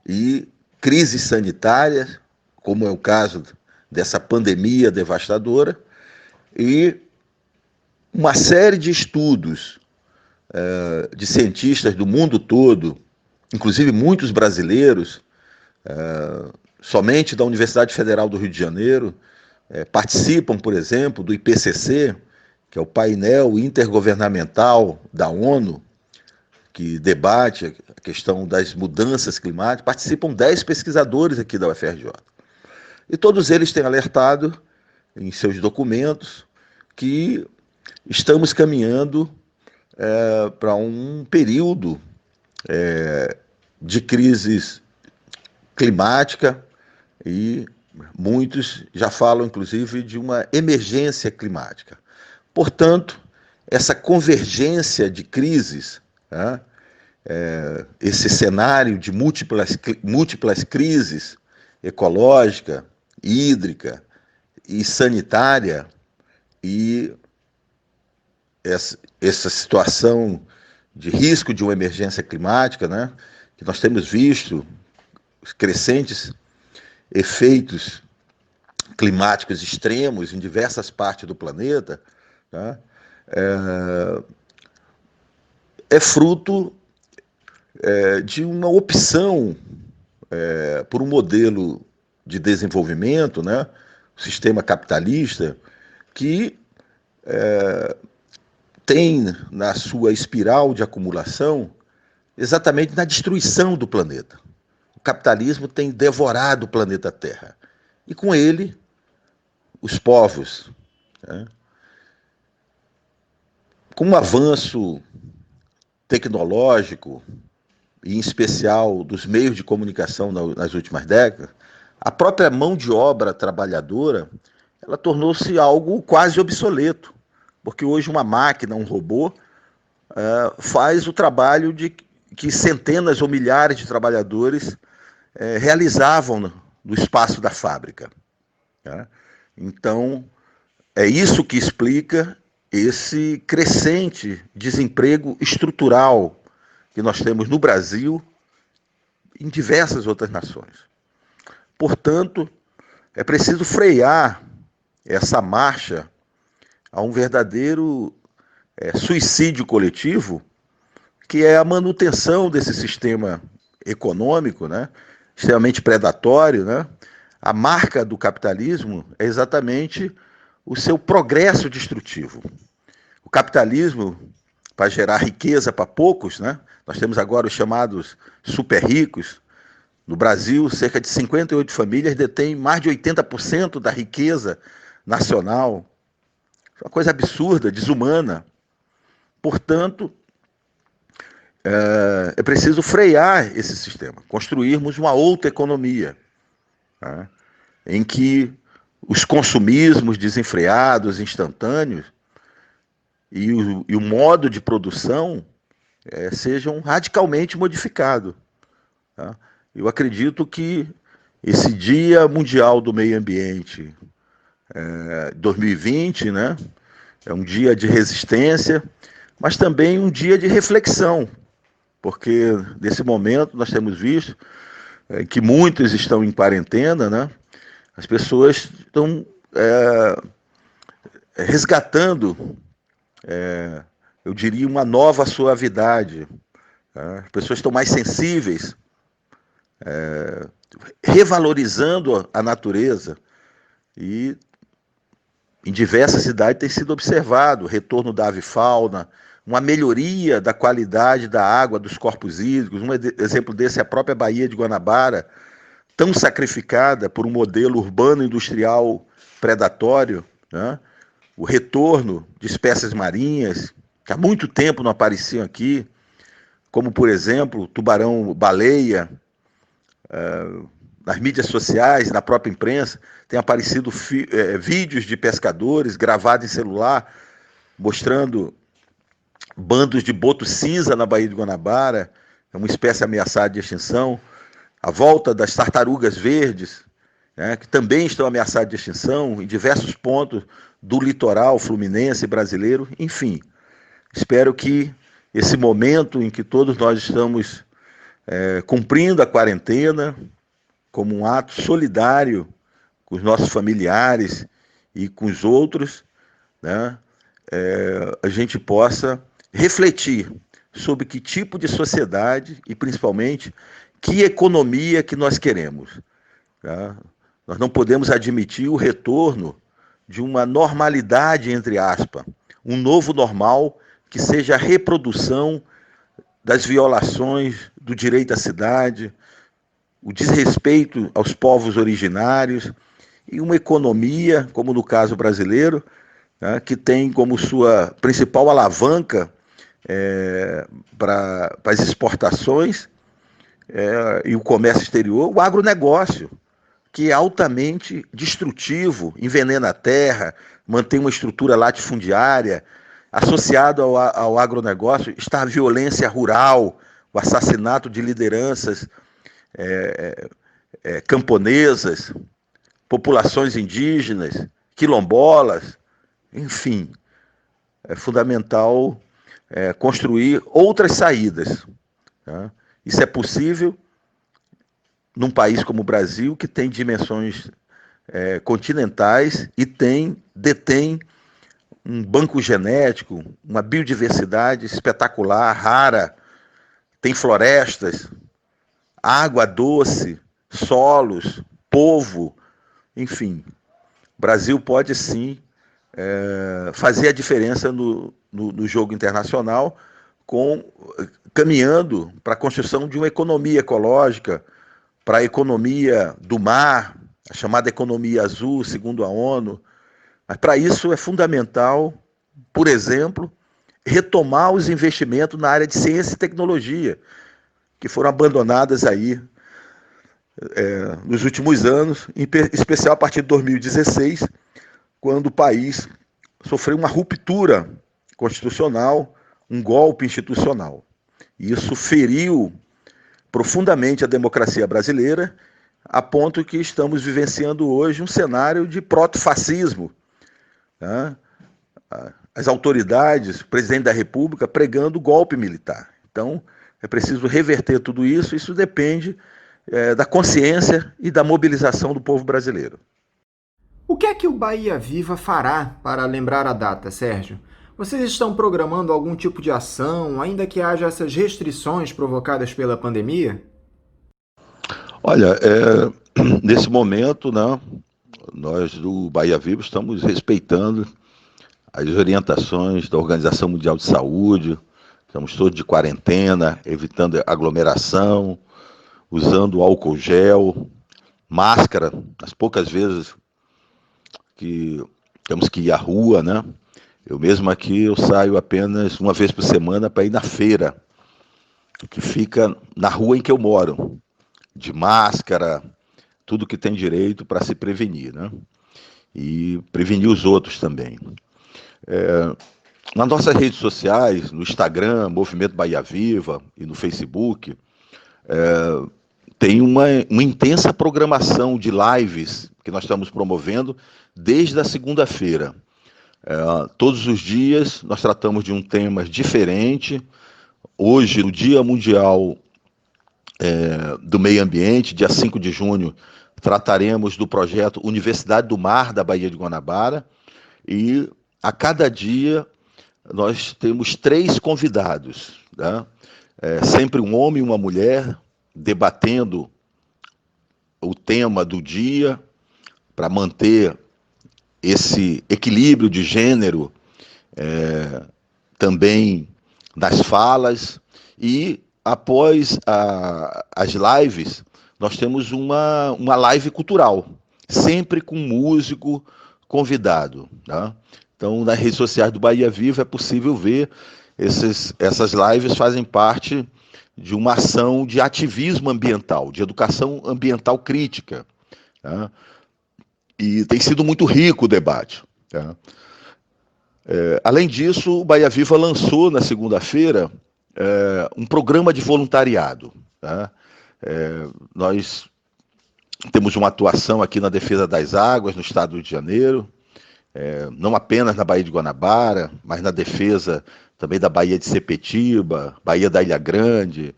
e crises sanitárias, como é o caso dessa pandemia devastadora, e uma série de estudos de cientistas do mundo todo, inclusive muitos brasileiros, somente da Universidade Federal do Rio de Janeiro, participam, por exemplo, do IPCC, que é o painel intergovernamental da ONU, que debate a questão das mudanças climáticas. Participam 10 pesquisadores aqui da UFRJ. E todos eles têm alertado em seus documentos que estamos caminhando para um período de crise climática, e muitos já falam, inclusive, de uma emergência climática. Portanto, essa convergência de crises, esse cenário de múltiplas crises ecológica, hídrica e sanitária, e essa situação de risco de uma emergência climática, que nós temos visto os crescentes efeitos climáticos extremos em diversas partes do planeta, é fruto de uma opção por um modelo de desenvolvimento, o sistema capitalista, que tem na sua espiral de acumulação exatamente na destruição do planeta. O capitalismo tem devorado o planeta Terra, e com ele os povos. Com um avanço tecnológico, e em especial dos meios de comunicação nas últimas décadas, a própria mão de obra trabalhadora, ela tornou-se algo quase obsoleto, porque hoje uma máquina, um robô, faz o trabalho que centenas ou milhares de trabalhadores realizavam no espaço da fábrica. Então, é isso que explica esse crescente desemprego estrutural que nós temos no Brasil e em diversas outras nações. Portanto, é preciso frear essa marcha a um verdadeiro suicídio coletivo, que é a manutenção desse sistema econômico, extremamente predatório. A marca do capitalismo é exatamente o seu progresso destrutivo. O capitalismo, para gerar riqueza para poucos, nós temos agora os chamados super ricos. No Brasil, cerca de 58 famílias detêm mais de 80% da riqueza nacional. É uma coisa absurda, desumana. Portanto, é preciso frear esse sistema, construirmos uma outra economia, em que os consumismos desenfreados, instantâneos, e o modo de produção sejam radicalmente modificados. Eu acredito que esse Dia Mundial do Meio Ambiente 2020, é um dia de resistência, mas também um dia de reflexão, porque nesse momento nós temos visto que muitos estão em quarentena, as pessoas estão resgatando eu diria, uma nova suavidade. As pessoas estão mais sensíveis, revalorizando a natureza. E em diversas cidades tem sido observado o retorno da avifauna, uma melhoria da qualidade da água dos corpos hídricos. Um exemplo desse é a própria Baía de Guanabara, tão sacrificada por um modelo urbano industrial predatório, né? O retorno de espécies marinhas que há muito tempo não apareciam aqui, como, por exemplo, tubarão-baleia. Nas mídias sociais, na própria imprensa, tem aparecido vídeos de pescadores gravados em celular, mostrando bandos de boto cinza na Baía de Guanabara, é uma espécie ameaçada de extinção. A volta das tartarugas verdes, né, que também estão ameaçadas de extinção em diversos pontos do litoral fluminense brasileiro. Enfim, espero que esse momento em que todos nós estamos cumprindo a quarentena, como um ato solidário com os nossos familiares e com os outros, né, a gente possa refletir sobre que tipo de sociedade e, principalmente, que economia que nós queremos. Tá? Nós não podemos admitir o retorno de uma normalidade, entre aspas, um novo normal que seja a reprodução das violações do direito à cidade, o desrespeito aos povos originários e uma economia, como no caso brasileiro, né, que tem como sua principal alavanca para as exportações e o comércio exterior, o agronegócio, que é altamente destrutivo, envenena a terra, mantém uma estrutura latifundiária. Associado ao agronegócio está a violência rural, o assassinato de lideranças camponesas, populações indígenas, quilombolas, enfim. É fundamental construir outras saídas. Tá? Isso é possível num país como o Brasil, que tem dimensões continentais e detém um banco genético, uma biodiversidade espetacular, rara, tem florestas, água doce, solos, povo, enfim. O Brasil pode sim fazer a diferença no jogo internacional, caminhando para a construção de uma economia ecológica, para a economia do mar, a chamada economia azul, segundo a ONU. Mas para isso é fundamental, por exemplo, retomar os investimentos na área de ciência e tecnologia, que foram abandonadas aí nos últimos anos, em especial a partir de 2016, quando o país sofreu uma ruptura constitucional, um golpe institucional. Isso feriu profundamente a democracia brasileira, a ponto que estamos vivenciando hoje um cenário de proto-fascismo. Né? As autoridades, o presidente da República, pregando golpe militar. Então, é preciso reverter tudo isso. Isso depende da consciência e da mobilização do povo brasileiro. O que é que o Bahia Viva fará para lembrar a data, Sérgio? Vocês estão programando algum tipo de ação, ainda que haja essas restrições provocadas pela pandemia? Olha, nesse momento, né, nós do Bahia Viva estamos respeitando as orientações da Organização Mundial de Saúde, estamos todos de quarentena, evitando aglomeração, usando álcool gel, máscara, as poucas vezes que temos que ir à rua, né? Eu mesmo aqui eu saio apenas uma vez por semana para ir na feira, que fica na rua em que eu moro, de máscara, tudo que tem direito para se prevenir, né? E prevenir os outros também. Nas nossas redes sociais, no Instagram, Movimento Bahia Viva, e no Facebook, tem uma intensa programação de lives que nós estamos promovendo desde a segunda-feira. Todos os dias nós tratamos de um tema diferente. Hoje, no Dia Mundial do Meio Ambiente, dia 5 de junho, trataremos do projeto Universidade do Mar da Baía de Guanabara, e a cada dia nós temos 3 convidados, né? Sempre um homem e uma mulher debatendo o tema do dia para manter esse equilíbrio de gênero também nas falas. E após as lives, nós temos uma live cultural, sempre com músico convidado, tá? Então, nas redes sociais do Bahia Viva é possível ver essas lives fazem parte de uma ação de ativismo ambiental, de educação ambiental crítica, tá? E tem sido muito rico o debate, tá? Além disso, o Bahia Viva lançou na segunda-feira um programa de voluntariado, tá? Nós temos uma atuação aqui na defesa das águas no estado do Rio de Janeiro, não apenas na Baía de Guanabara, mas na defesa também da Baía de Sepetiba, Baía da Ilha Grande,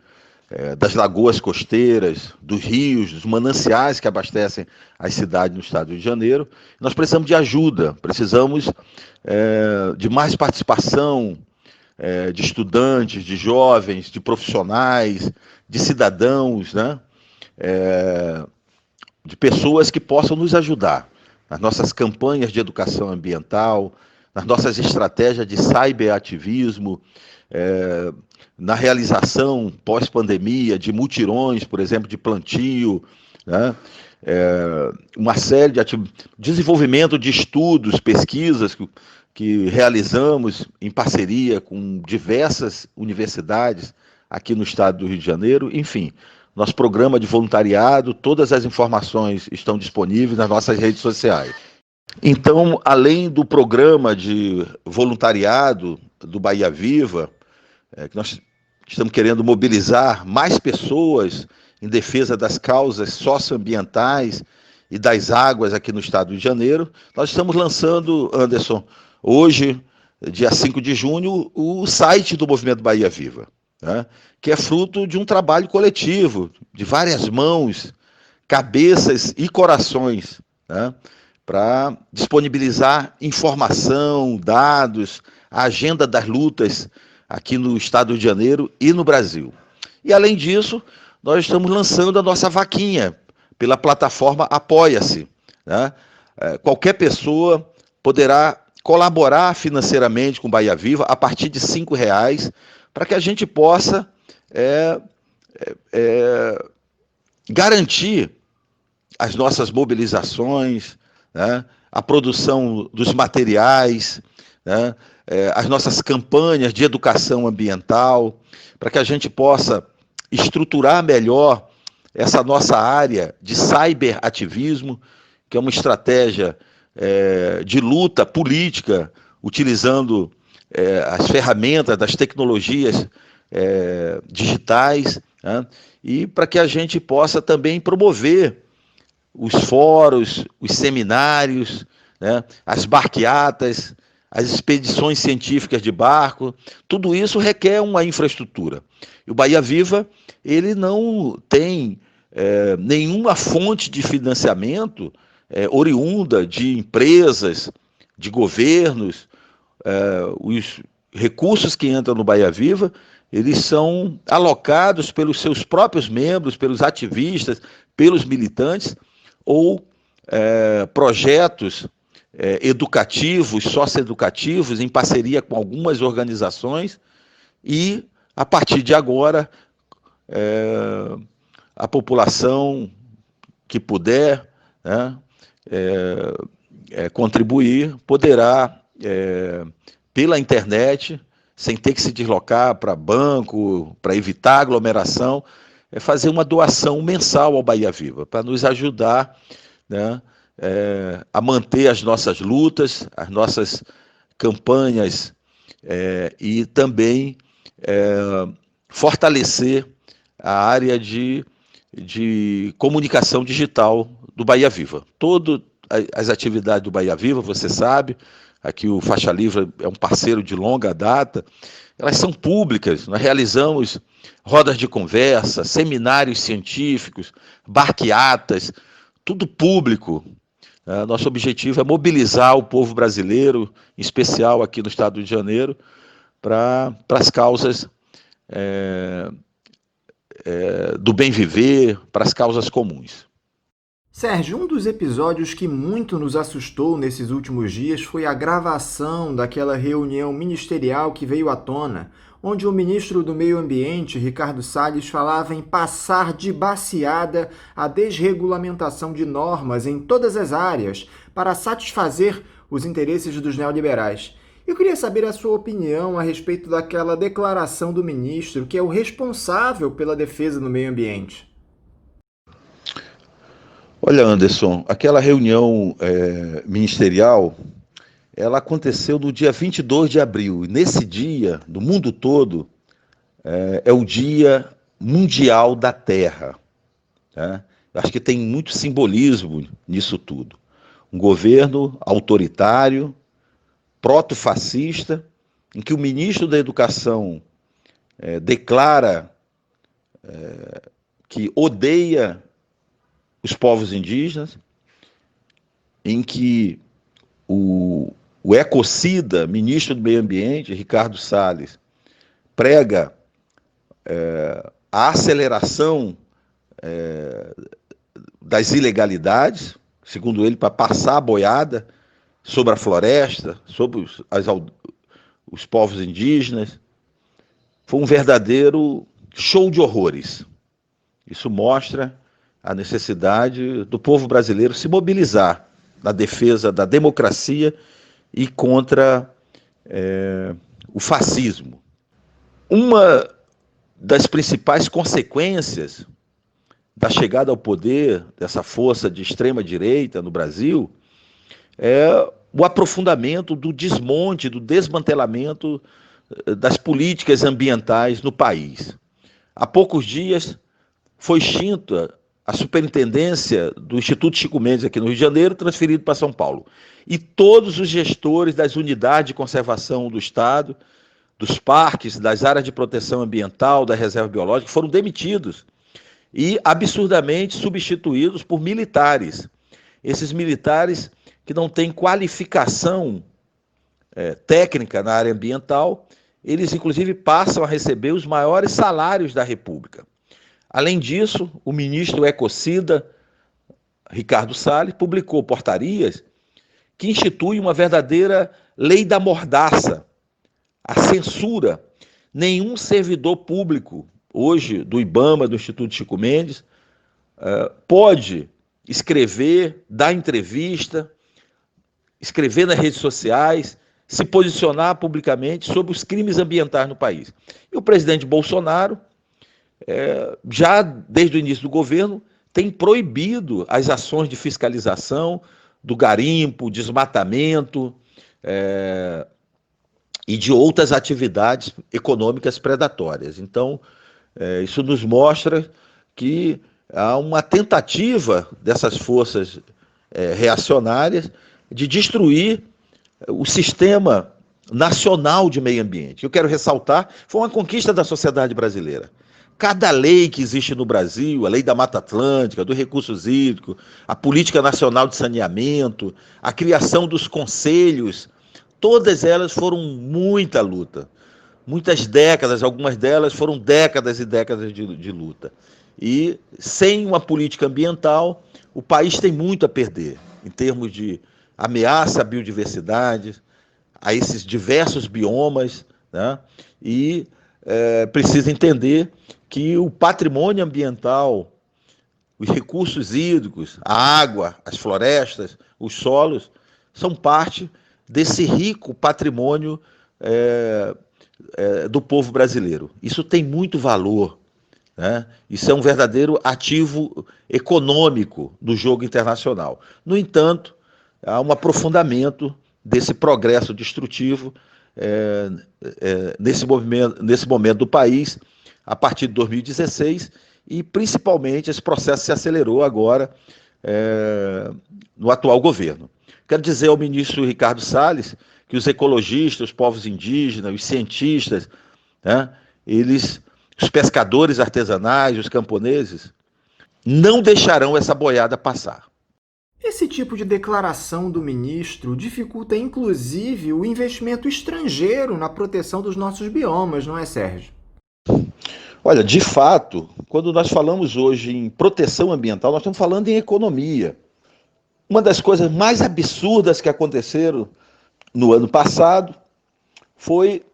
das lagoas costeiras, dos rios, dos mananciais que abastecem as cidades no estado do Rio de Janeiro. Nós precisamos de ajuda, precisamos de mais participação de estudantes, de jovens, de profissionais, de cidadãos, né? De pessoas que possam nos ajudar nas nossas campanhas de educação ambiental, nas nossas estratégias de cyberativismo, na realização pós-pandemia de mutirões, por exemplo, de plantio, né? Uma série de desenvolvimento de estudos, pesquisas que realizamos em parceria com diversas universidades aqui no estado do Rio de Janeiro. Enfim, nosso programa de voluntariado, todas as informações estão disponíveis nas nossas redes sociais. Então, além do programa de voluntariado do Bahia Viva, que nós estamos querendo mobilizar mais pessoas em defesa das causas socioambientais e das águas aqui no estado do Rio de Janeiro, nós estamos lançando, Anderson, hoje, dia 5 de junho, o site do Movimento Bahia Viva, né? Que é fruto de um trabalho coletivo, de várias mãos, cabeças e corações, né? Para disponibilizar informação, dados, a agenda das lutas aqui no estado do Rio de Janeiro e no Brasil. E, além disso, nós estamos lançando a nossa vaquinha pela plataforma Apoia-se, né? Qualquer pessoa poderá colaborar financeiramente com Bahia Viva a partir de R$5, para que a gente possa garantir as nossas mobilizações, né? A produção dos materiais, né? As nossas campanhas de educação ambiental, para que a gente possa estruturar melhor essa nossa área de cyberativismo, que é uma estratégia de luta política, utilizando as ferramentas das tecnologias digitais, né? E para que a gente possa também promover os fóruns, os seminários, né? As barqueatas, as expedições científicas de barco. Tudo isso requer uma infraestrutura. E o Bahia Viva, ele não tem nenhuma fonte de financiamento oriunda de empresas, de governos. Os recursos que entram no Bahia Viva, eles são alocados pelos seus próprios membros, pelos ativistas, pelos militantes, ou projetos educativos, socioeducativos, em parceria com algumas organizações, e, a partir de agora, a população que puder, né, contribuir, poderá, pela internet, sem ter que se deslocar para banco, para evitar aglomeração, fazer uma doação mensal ao Bahia Viva, para nos ajudar, né, a manter as nossas lutas, as nossas campanhas e também fortalecer a área de comunicação digital do Bahia Viva. Todas as atividades do Bahia Viva, você sabe, aqui o Faixa Livre é um parceiro de longa data, elas são públicas. Nós realizamos rodas de conversa, seminários científicos, barqueatas, tudo público. Nosso objetivo é mobilizar o povo brasileiro, em especial aqui no estado do Rio de Janeiro, para as causas do bem viver, para as causas comuns. Sérgio, um dos episódios que muito nos assustou nesses últimos dias foi a gravação daquela reunião ministerial que veio à tona, onde o ministro do Meio Ambiente, Ricardo Salles, falava em passar de baseada a desregulamentação de normas em todas as áreas para satisfazer os interesses dos neoliberais. Eu queria saber a sua opinião a respeito daquela declaração do ministro, que é o responsável pela defesa do meio ambiente. Olha, Anderson, aquela reunião ministerial, ela aconteceu no dia 22 de abril. E nesse dia, no mundo todo, é o Dia Mundial da Terra. Né? Acho que tem muito simbolismo nisso tudo. Um governo autoritário, proto-fascista, em que o ministro da Educação declara que odeia os povos indígenas, em que o ecocida, ministro do Meio Ambiente, Ricardo Salles, prega a aceleração das ilegalidades, segundo ele, para passar a boiada sobre a floresta, sobre os povos indígenas. Foi um verdadeiro show de horrores. Isso mostra a necessidade do povo brasileiro se mobilizar na defesa da democracia e contra o fascismo. Uma das principais consequências da chegada ao poder dessa força de extrema-direita no Brasil é o aprofundamento do desmonte, do desmantelamento das políticas ambientais no país. Há poucos dias foi extinta a superintendência do Instituto Chico Mendes aqui no Rio de Janeiro, transferido para São Paulo. E todos os gestores das unidades de conservação do Estado, dos parques, das áreas de proteção ambiental, da reserva biológica, foram demitidos e absurdamente substituídos por militares. Esses militares que não têm qualificação técnica na área ambiental, eles inclusive passam a receber os maiores salários da República. Além disso, o ministro ecocida, Ricardo Salles, publicou portarias que instituem uma verdadeira lei da mordaça, a censura. Nenhum servidor público, hoje do IBAMA, do Instituto Chico Mendes, pode escrever, dar entrevista, escrever nas redes sociais, se posicionar publicamente sobre os crimes ambientais no país. E o presidente Bolsonaro, já desde o início do governo, tem proibido as ações de fiscalização do garimpo, desmatamento e de outras atividades econômicas predatórias. Então, isso nos mostra que há uma tentativa dessas forças reacionárias de destruir o sistema nacional de meio ambiente. Eu quero ressaltar, foi uma conquista da sociedade brasileira. Cada lei que existe no Brasil, a lei da Mata Atlântica, dos recursos hídricos, a política nacional de saneamento, a criação dos conselhos, todas elas foram muita luta. Muitas décadas, algumas delas foram décadas e décadas de luta. E sem uma política ambiental, o país tem muito a perder, em termos de ameaça à biodiversidade, a esses diversos biomas, né? E precisa entender que o patrimônio ambiental, os recursos hídricos, a água, as florestas, os solos, são parte desse rico patrimônio do povo brasileiro. Isso tem muito valor, né? Isso é um verdadeiro ativo econômico do jogo internacional. No entanto, há um aprofundamento desse progresso destrutivo nesse momento do país, a partir de 2016, e principalmente esse processo se acelerou agora no atual governo. Quero dizer ao ministro Ricardo Salles que os ecologistas, os povos indígenas, os cientistas, né, os pescadores artesanais, os camponeses, não deixarão essa boiada passar. Esse tipo de declaração do ministro dificulta, inclusive, o investimento estrangeiro na proteção dos nossos biomas, não é, Sérgio? Olha, de fato, quando nós falamos hoje em proteção ambiental, nós estamos falando em economia. Uma das coisas mais absurdas que aconteceram no ano passado foi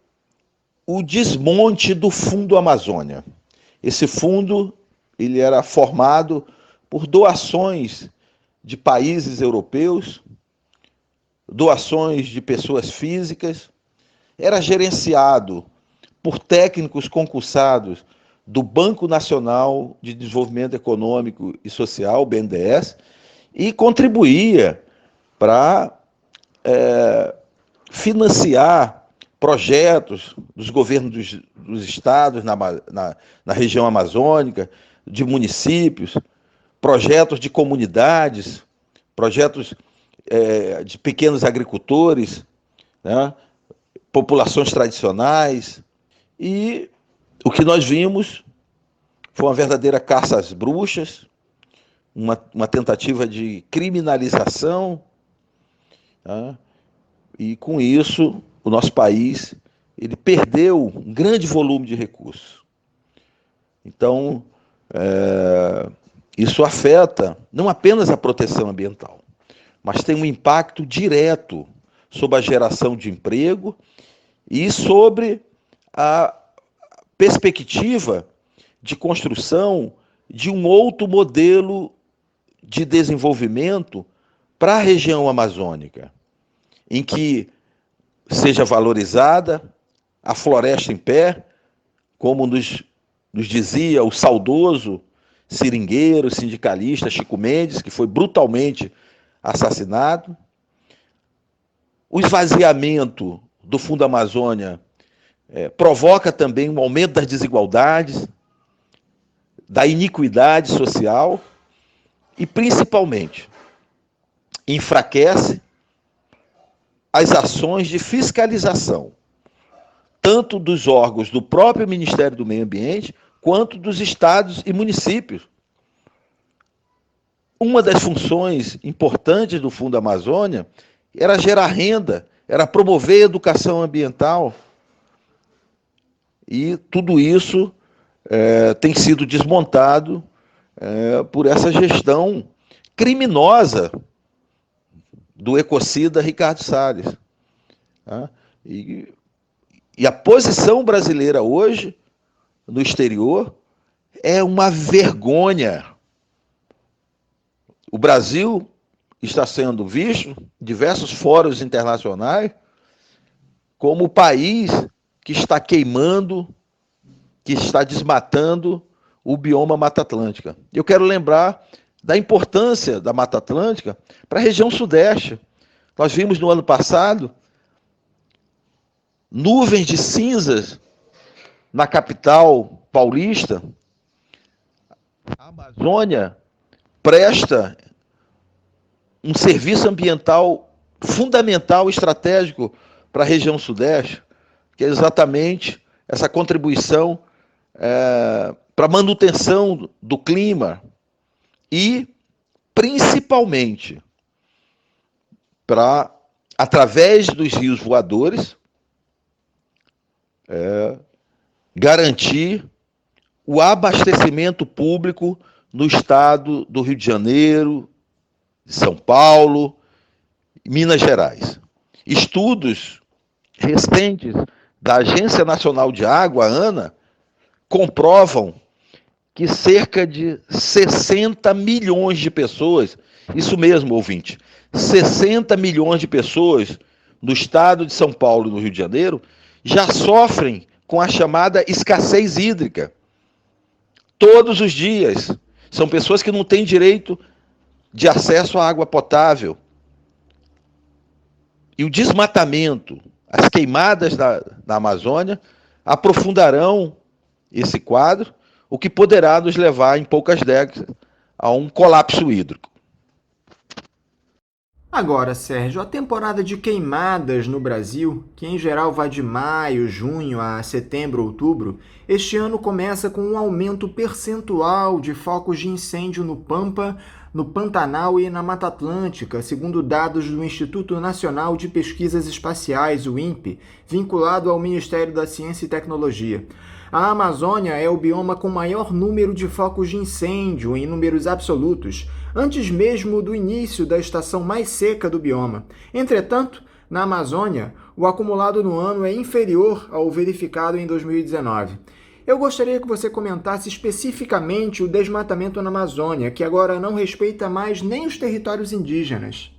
o desmonte do Fundo Amazônia. Esse fundo ele era formado por doações de países europeus, doações de pessoas físicas, era gerenciado por técnicos concursados do Banco Nacional de Desenvolvimento Econômico e Social, BNDES, e contribuía para financiar projetos dos governos dos estados na região amazônica, de municípios, projetos de comunidades, projetos de pequenos agricultores, né, populações tradicionais. E o que nós vimos foi uma verdadeira caça às bruxas, uma tentativa de criminalização, tá? E com isso o nosso país ele perdeu um grande volume de recursos. Então, isso afeta não apenas a proteção ambiental, mas tem um impacto direto sobre a geração de emprego e sobre a perspectiva de construção de um outro modelo de desenvolvimento para a região amazônica, em que seja valorizada a floresta em pé, como nos dizia o saudoso seringueiro, sindicalista Chico Mendes, que foi brutalmente assassinado. O esvaziamento do Fundo Amazônia provoca também um aumento das desigualdades, da iniquidade social e, principalmente, enfraquece as ações de fiscalização, tanto dos órgãos do próprio Ministério do Meio Ambiente, quanto dos estados e municípios. Uma das funções importantes do Fundo Amazônia era gerar renda, era promover a educação ambiental. E tudo isso tem sido desmontado por essa gestão criminosa do ecocida Ricardo Salles. Tá? E a posição brasileira hoje, no exterior, é uma vergonha. O Brasil está sendo visto em diversos fóruns internacionais como o país que está queimando, que está desmatando o bioma Mata Atlântica. Eu quero lembrar da importância da Mata Atlântica para a região sudeste. Nós vimos no ano passado nuvens de cinzas na capital paulista. A Amazônia presta um serviço ambiental fundamental, estratégico para a região sudeste, que é exatamente essa contribuição para a manutenção do clima e, principalmente, para, através dos rios voadores, garantir o abastecimento público no estado do Rio de Janeiro, de São Paulo, Minas Gerais. Estudos recentes da Agência Nacional de Água, ANA, comprovam que cerca de 60 milhões de pessoas, isso mesmo, ouvinte, 60 milhões de pessoas no estado de São Paulo e no Rio de Janeiro já sofrem com a chamada escassez hídrica. Todos os dias. São pessoas que não têm direito de acesso à água potável. E o desmatamento, as queimadas na Amazônia, aprofundarão esse quadro, o que poderá nos levar, em poucas décadas, a um colapso hídrico. Agora, Sérgio, a temporada de queimadas no Brasil, que em geral vai de maio, junho a setembro, outubro, este ano começa com um aumento percentual de focos de incêndio no Pampa, no Pantanal e na Mata Atlântica, segundo dados do Instituto Nacional de Pesquisas Espaciais, o INPE, vinculado ao Ministério da Ciência e Tecnologia. A Amazônia é o bioma com maior número de focos de incêndio em números absolutos, antes mesmo do início da estação mais seca do bioma. Entretanto, na Amazônia, o acumulado no ano é inferior ao verificado em 2019. Eu gostaria que você comentasse especificamente o desmatamento na Amazônia, que agora não respeita mais nem os territórios indígenas.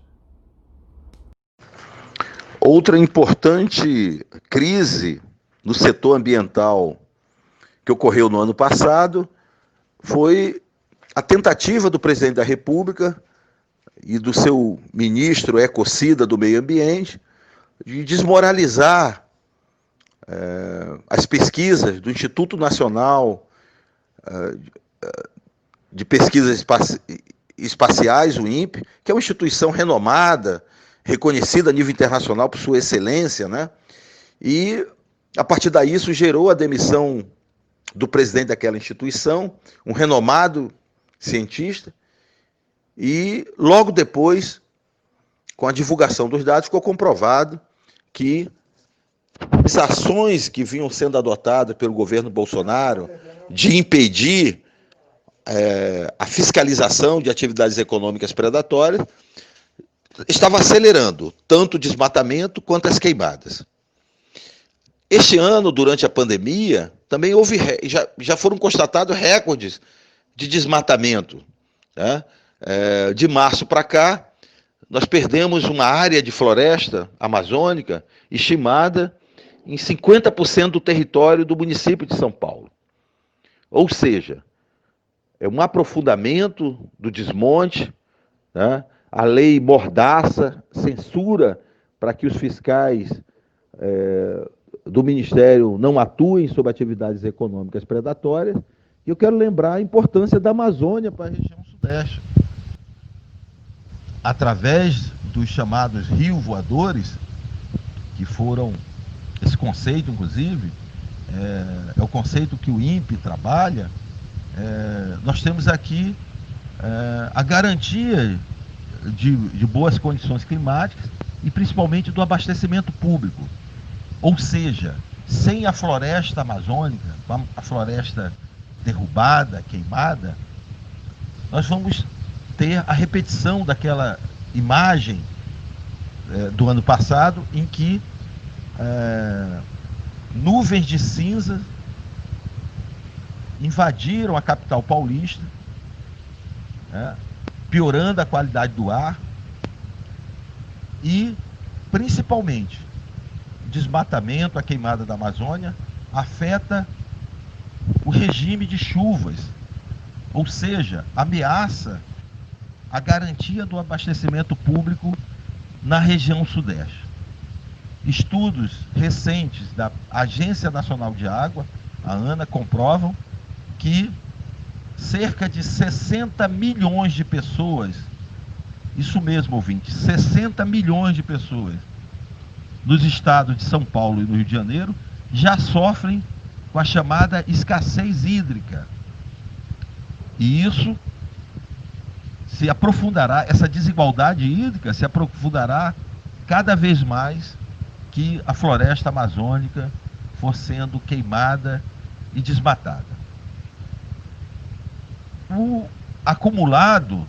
Outra importante crise no setor ambiental que ocorreu no ano passado foi a tentativa do presidente da República e do seu ministro ecocida do meio ambiente de desmoralizar as pesquisas do Instituto Nacional de Pesquisas Espaciais, o INPE, que é uma instituição renomada, reconhecida a nível internacional por sua excelência, né? E, a partir daí, isso gerou a demissão do presidente daquela instituição, um renomado cientista, e logo depois, com a divulgação dos dados, ficou comprovado que as ações que vinham sendo adotadas pelo governo Bolsonaro de impedir a fiscalização de atividades econômicas predatórias estava acelerando tanto o desmatamento quanto as queimadas. Este ano, durante a pandemia, também já foram constatados recordes de desmatamento, né? De março para cá, nós perdemos uma área de floresta amazônica estimada em 50% do território do município de São Paulo. Ou seja, é um aprofundamento do desmonte, né? A lei mordaça, censura para que os fiscais do Ministério não atuem sobre atividades econômicas predatórias. E eu quero lembrar a importância da Amazônia para a região sudeste. Através dos chamados rios voadores, que foram, esse conceito, inclusive, é o conceito que o INPE trabalha, nós temos aqui a garantia de boas condições climáticas e principalmente do abastecimento público. Ou seja, sem a floresta amazônica, a floresta derrubada, queimada, nós vamos ter a repetição daquela imagem do ano passado, em que nuvens de cinza invadiram a capital paulista, piorando a qualidade do ar e, principalmente, o desmatamento, a queimada da Amazônia afeta o regime de chuvas, ou seja, ameaça a garantia do abastecimento público na região sudeste. Estudos recentes da Agência Nacional de Água, a ANA, comprovam que cerca de 60 milhões de pessoas, isso mesmo, ouvinte, 60 milhões de pessoas nos estados de São Paulo e no Rio de Janeiro já sofrem com a chamada escassez hídrica. E isso se aprofundará, essa desigualdade hídrica se aprofundará cada vez mais que a floresta amazônica for sendo queimada e desmatada. O acumulado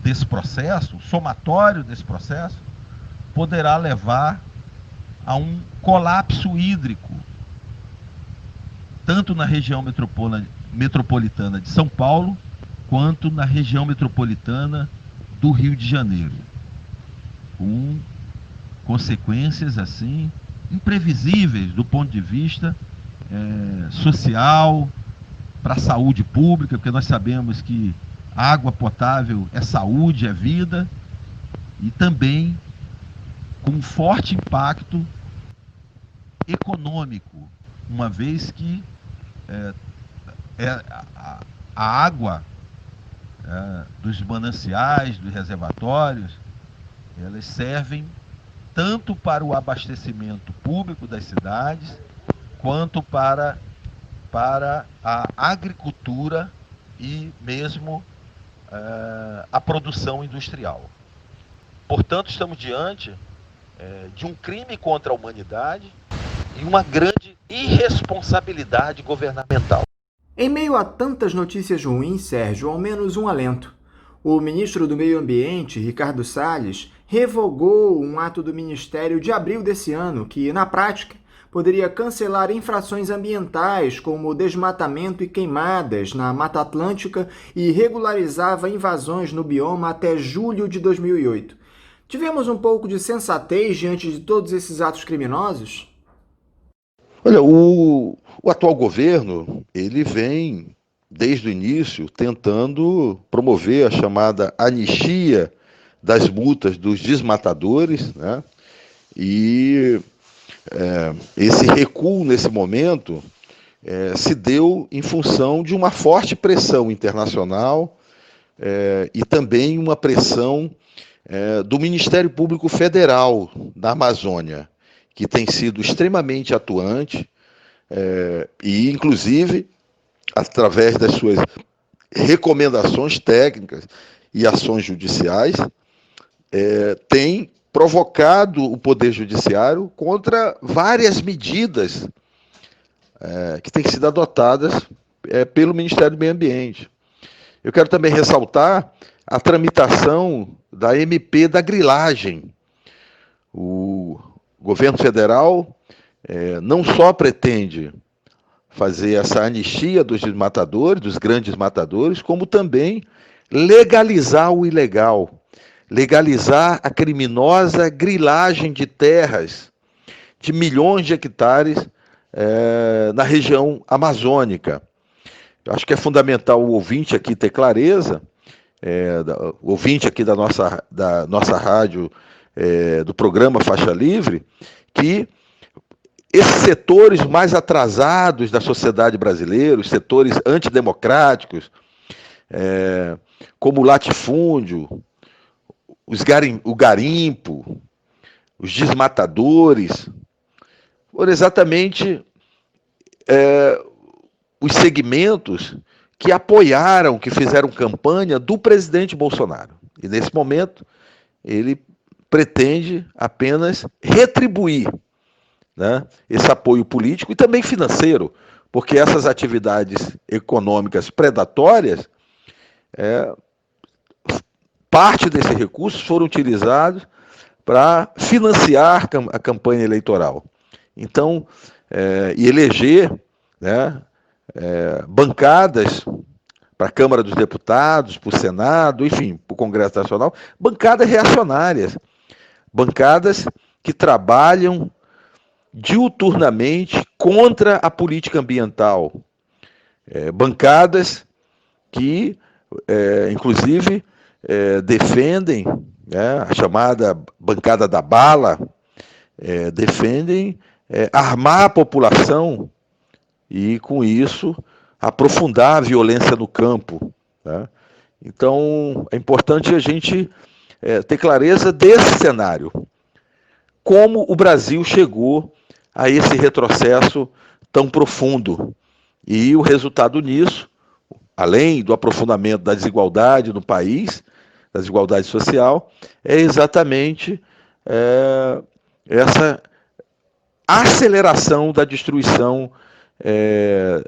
desse processo, o somatório desse processo, poderá levar a um colapso hídrico, tanto na região metropolitana de São Paulo, quanto na região metropolitana do Rio de Janeiro, com consequências assim imprevisíveis do ponto de vista social, para a saúde pública, porque nós sabemos que água potável é saúde, é vida, e também com um forte impacto econômico, uma vez que a água dos mananciais, dos reservatórios, Elas servem tanto para o abastecimento público das cidades, quanto para a agricultura e mesmo a produção industrial. Portanto, estamos diante de um crime contra a humanidade e uma grande irresponsabilidade governamental. Em meio a tantas notícias ruins, Sérgio, ao menos um alento. O ministro do Meio Ambiente, Ricardo Salles, revogou um ato do Ministério de abril desse ano que, na prática, poderia cancelar infrações ambientais como desmatamento e queimadas na Mata Atlântica e regularizava invasões no bioma até julho de 2008. Tivemos um pouco de sensatez diante de todos esses atos criminosos? Olha, o atual governo, ele vem, desde o início, tentando promover a chamada anistia das multas dos desmatadores, né? E esse recuo, nesse momento, se deu em função de uma forte pressão internacional e também uma pressão do Ministério Público Federal da Amazônia, que tem sido extremamente atuante e, inclusive, através das suas recomendações técnicas e ações judiciais, tem provocado o Poder Judiciário contra várias medidas que têm sido adotadas pelo Ministério do Meio Ambiente. Eu quero também ressaltar a tramitação da MP da grilagem. O governo federal não só pretende fazer essa anistia dos desmatadores, dos grandes matadores, como também legalizar o ilegal, legalizar a criminosa grilagem de terras de milhões de hectares na região amazônica. Eu acho que é fundamental o ouvinte aqui ter clareza, o ouvinte aqui da nossa rádio, do programa Faixa Livre, que esses setores mais atrasados da sociedade brasileira, os setores antidemocráticos, como o latifúndio, o garimpo, os desmatadores, foram exatamente os segmentos que apoiaram, que fizeram campanha do presidente Bolsonaro. E nesse momento, ele pretende apenas retribuir, né, esse apoio político e também financeiro, porque essas atividades econômicas predatórias, parte desses recursos foram utilizados para financiar a campanha eleitoral. Então, e eleger, né, bancadas para a Câmara dos Deputados, para o Senado, enfim, para o Congresso Nacional, bancadas reacionárias, bancadas que trabalham diuturnamente contra a política ambiental, bancadas que, inclusive, defendem, né, a chamada bancada da bala, defendem armar a população e, com isso, aprofundar a violência no campo, né? Então, é importante a gente ter clareza desse cenário. Como o Brasil chegou a esse retrocesso tão profundo. E o resultado nisso, além do aprofundamento da desigualdade no país, da desigualdade social, é exatamente essa aceleração da destruição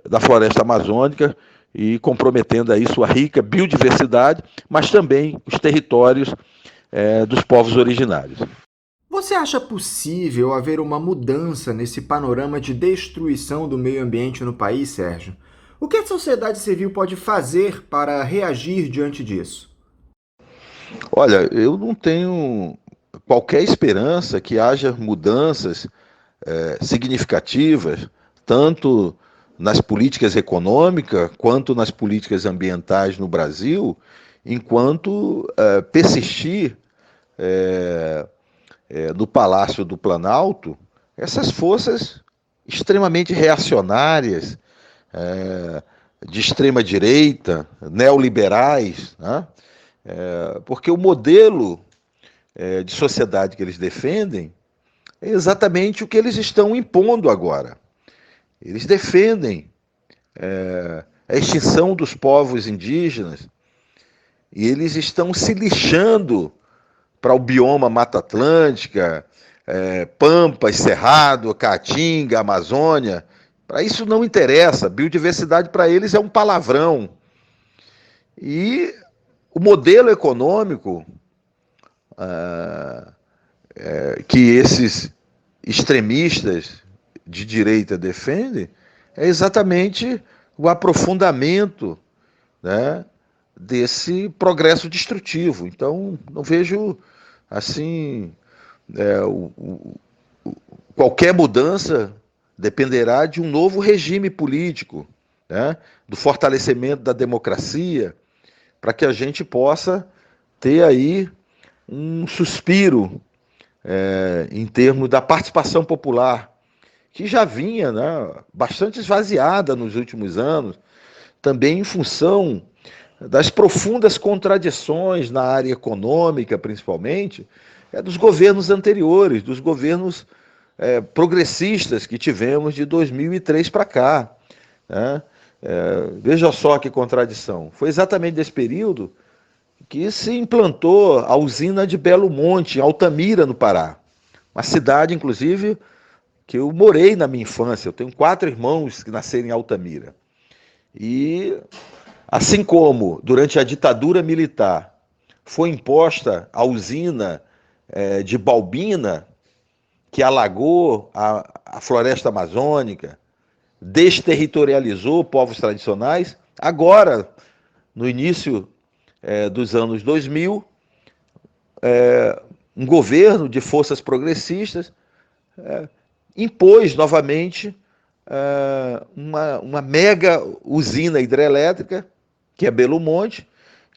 da floresta amazônica e comprometendo aí sua rica biodiversidade, mas também os territórios dos povos originários. Você acha possível haver uma mudança nesse panorama de destruição do meio ambiente no país, Sérgio? O que a sociedade civil pode fazer para reagir diante disso? Olha, eu não tenho qualquer esperança que haja mudanças significativas, tanto nas políticas econômicas quanto nas políticas ambientais no Brasil, enquanto persistir no Palácio do Planalto essas forças extremamente reacionárias, de extrema-direita, neoliberais, né? Porque o modelo de sociedade que eles defendem é exatamente o que eles estão impondo agora. Eles defendem a extinção dos povos indígenas e eles estão se lixando para o bioma Mata Atlântica, Pampas, Cerrado, Caatinga, Amazônia. Para isso não interessa, biodiversidade para eles é um palavrão. E o modelo econômico que esses extremistas de direita defendem é exatamente o aprofundamento, né, desse progresso destrutivo. Então, não vejo assim qualquer mudança dependerá de um novo regime político, né, do fortalecimento da democracia, para que a gente possa ter aí um suspiro em termos da participação popular, que já vinha, né, bastante esvaziada nos últimos anos, também em função das profundas contradições na área econômica, principalmente, dos governos anteriores, dos governos progressistas que tivemos de 2003 para cá, né? Veja só que contradição. Foi exatamente nesse período que se implantou a usina de Belo Monte, em Altamira, no Pará. Uma cidade, inclusive, que eu morei na minha infância. Eu tenho 4 irmãos que nasceram em Altamira. E, assim como durante a ditadura militar foi imposta a usina de Balbina, que alagou a floresta amazônica, desterritorializou povos tradicionais, agora, no início dos anos 2000, um governo de forças progressistas impôs novamente uma mega usina hidrelétrica, que é Belo Monte,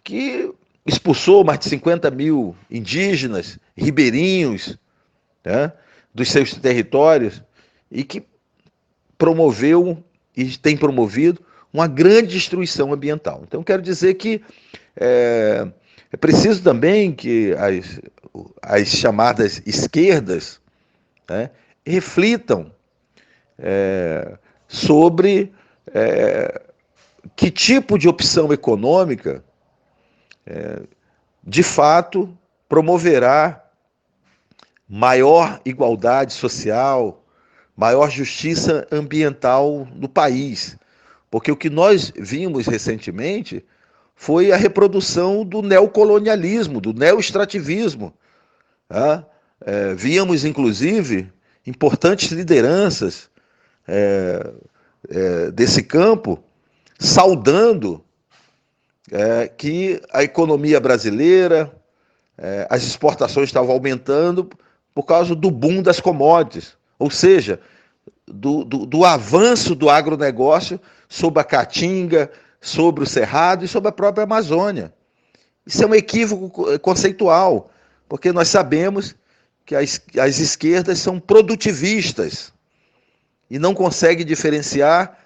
que expulsou mais de 50 mil indígenas, ribeirinhos, né, dos seus territórios, e que promoveu e tem promovido uma grande destruição ambiental. Então, quero dizer que é preciso também que as chamadas esquerdas, né, reflitam sobre que tipo de opção econômica de fato promoverá maior igualdade social, maior justiça ambiental no país. Porque o que nós vimos recentemente foi a reprodução do neocolonialismo, do neoextrativismo. Tá? Víamos, inclusive, importantes lideranças desse campo saudando que a economia brasileira, as exportações estavam aumentando por causa do boom das commodities, ou seja, do avanço do agronegócio sobre a Caatinga, sobre o Cerrado e sobre a própria Amazônia. Isso é um equívoco conceitual, porque nós sabemos que as esquerdas são produtivistas e não conseguem diferenciar,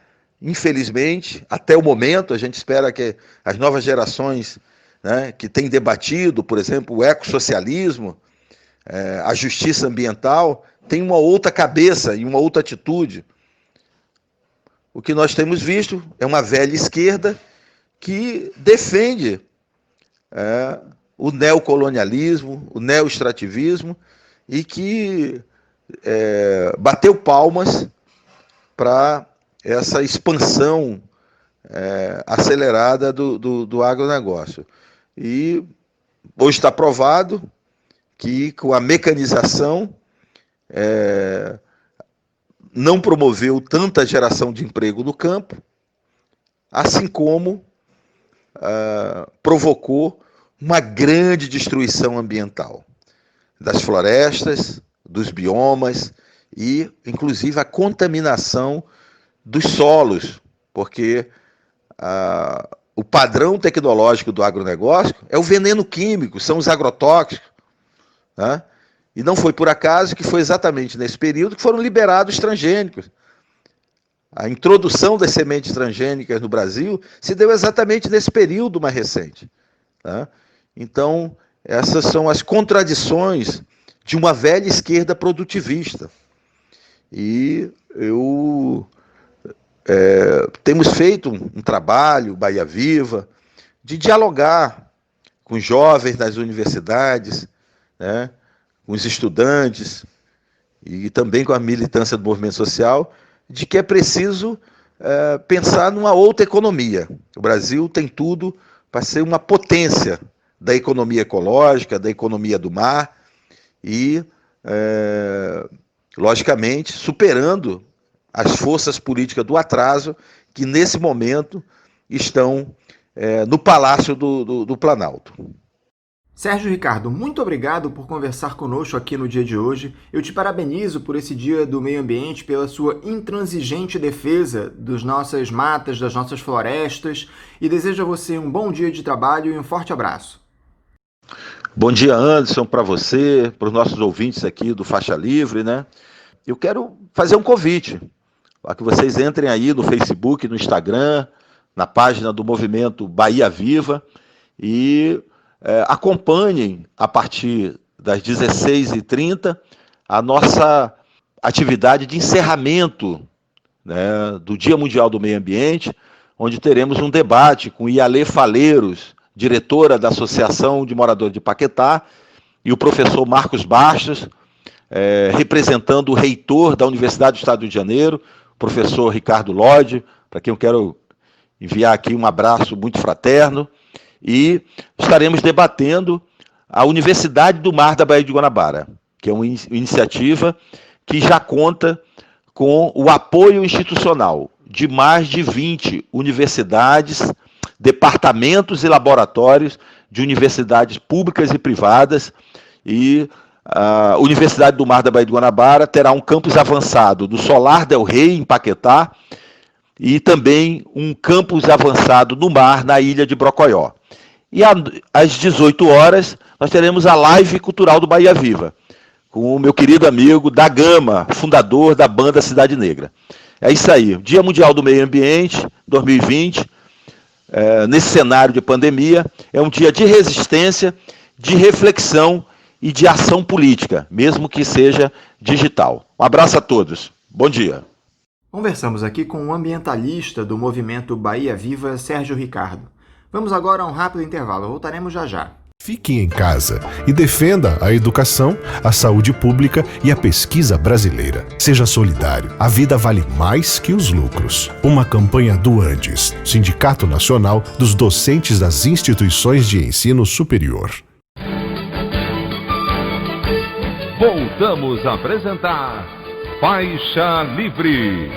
infelizmente, até o momento. A gente espera que as novas gerações, né, que têm debatido, por exemplo, o ecossocialismo, a justiça ambiental, tem uma outra cabeça e uma outra atitude. O que nós temos visto é uma velha esquerda que defende o neocolonialismo, o neoextrativismo, e que bateu palmas para essa expansão acelerada do agronegócio. E hoje está provado que com a mecanização não promoveu tanta geração de emprego no campo, assim como provocou uma grande destruição ambiental das florestas, dos biomas e, inclusive, a contaminação dos solos, porque o padrão tecnológico do agronegócio é o veneno químico, são os agrotóxicos, né? E não foi por acaso que foi exatamente nesse período que foram liberados os transgênicos. A introdução das sementes transgênicas no Brasil se deu exatamente nesse período mais recente, né? Então, Essas são as contradições de uma velha esquerda produtivista. E temos feito um trabalho, Bahia Viva, de dialogar com os jovens das universidades, né, com os estudantes e também com a militância do movimento social, de que é preciso pensar numa outra economia. O Brasil tem tudo para ser uma potência da economia ecológica, da economia do mar e, logicamente, superando as forças políticas do atraso que, nesse momento, estão no Palácio do Planalto. Sérgio Ricardo, muito obrigado por conversar conosco aqui no dia de hoje. Eu te parabenizo por esse Dia do Meio Ambiente, pela sua intransigente defesa das nossas matas, das nossas florestas, e desejo a você um bom dia de trabalho e um forte abraço. Bom dia, Anderson, para você, para os nossos ouvintes aqui do Faixa Livre, né? Eu quero fazer um convite para que vocês entrem aí no Facebook, no Instagram, na página do Movimento Bahia Viva e acompanhem a partir das 16h30 a nossa atividade de encerramento, né, do Dia Mundial do Meio Ambiente, onde teremos um debate com Ialê Faleiros, diretora da Associação de Moradores de Paquetá, e o professor Marcos Bastos, representando o reitor da Universidade do Estado do Rio de Janeiro, o professor Ricardo Lodge, para quem eu quero enviar aqui um abraço muito fraterno, e estaremos debatendo a Universidade do Mar da Baía de Guanabara, que é uma iniciativa que já conta com o apoio institucional de mais de 20 universidades, departamentos e laboratórios de universidades públicas e privadas, e a Universidade do Mar da Baía de Guanabara terá um campus avançado no Solar del Rey, em Paquetá, e também um campus avançado no mar, na ilha de Brocoió. E às 18 horas, nós teremos a live cultural do Bahia Viva, com o meu querido amigo Da Gama, fundador da banda Cidade Negra. É isso aí, Dia Mundial do Meio Ambiente, 2020, nesse cenário de pandemia, é um dia de resistência, de reflexão e de ação política, mesmo que seja digital. Um abraço a todos, bom dia. Conversamos aqui com o ambientalista do Movimento Bahia Viva, Sérgio Ricardo. Vamos agora a um rápido intervalo, voltaremos já já. Fique em casa e defenda a educação, a saúde pública e a pesquisa brasileira. Seja solidário. A vida vale mais que os lucros. Uma campanha do Andes, Sindicato Nacional dos Docentes das Instituições de Ensino Superior. Voltamos a apresentar Faixa Livre.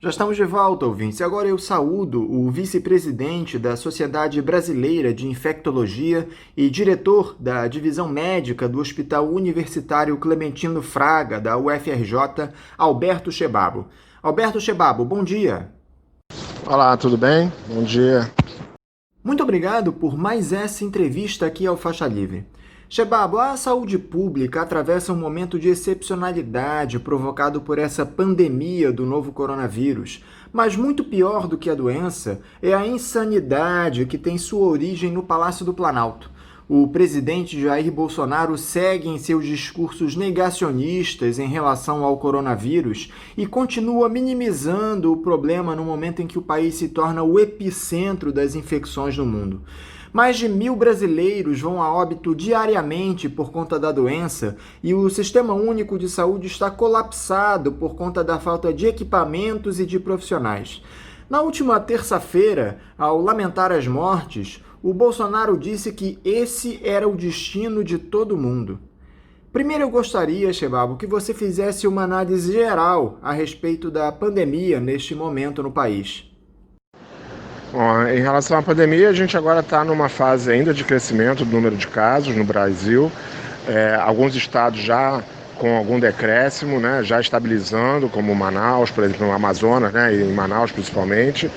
Já estamos de volta, ouvintes. Agora eu saúdo o vice-presidente da Sociedade Brasileira de Infectologia e diretor da Divisão Médica do Hospital Universitário Clementino Fraga, da UFRJ, Alberto Chebabo. Alberto Chebabo, bom dia. Olá, tudo bem? Bom dia. Muito obrigado por mais essa entrevista aqui ao Faixa Livre. Chebabo, a saúde pública atravessa um momento de excepcionalidade provocado por essa pandemia do novo coronavírus. Mas muito pior do que a doença é a insanidade que tem sua origem no Palácio do Planalto. O presidente Jair Bolsonaro segue em seus discursos negacionistas em relação ao coronavírus e continua minimizando o problema no momento em que o país se torna o epicentro das infecções no mundo. Mais de 1.000 brasileiros vão a óbito diariamente por conta da doença e o Sistema Único de Saúde está colapsado por conta da falta de equipamentos e de profissionais. Na última terça-feira, ao lamentar as mortes, o Bolsonaro disse que esse era o destino de todo mundo. Primeiro eu gostaria, Chebabo, que você fizesse uma análise geral a respeito da pandemia neste momento no país. Bom, em relação à pandemia, a gente agora está numa fase ainda de crescimento do número de casos no Brasil. Alguns estados já com algum decréscimo, né, já estabilizando, como Manaus, por exemplo, no Amazonas, né, e em Manaus principalmente,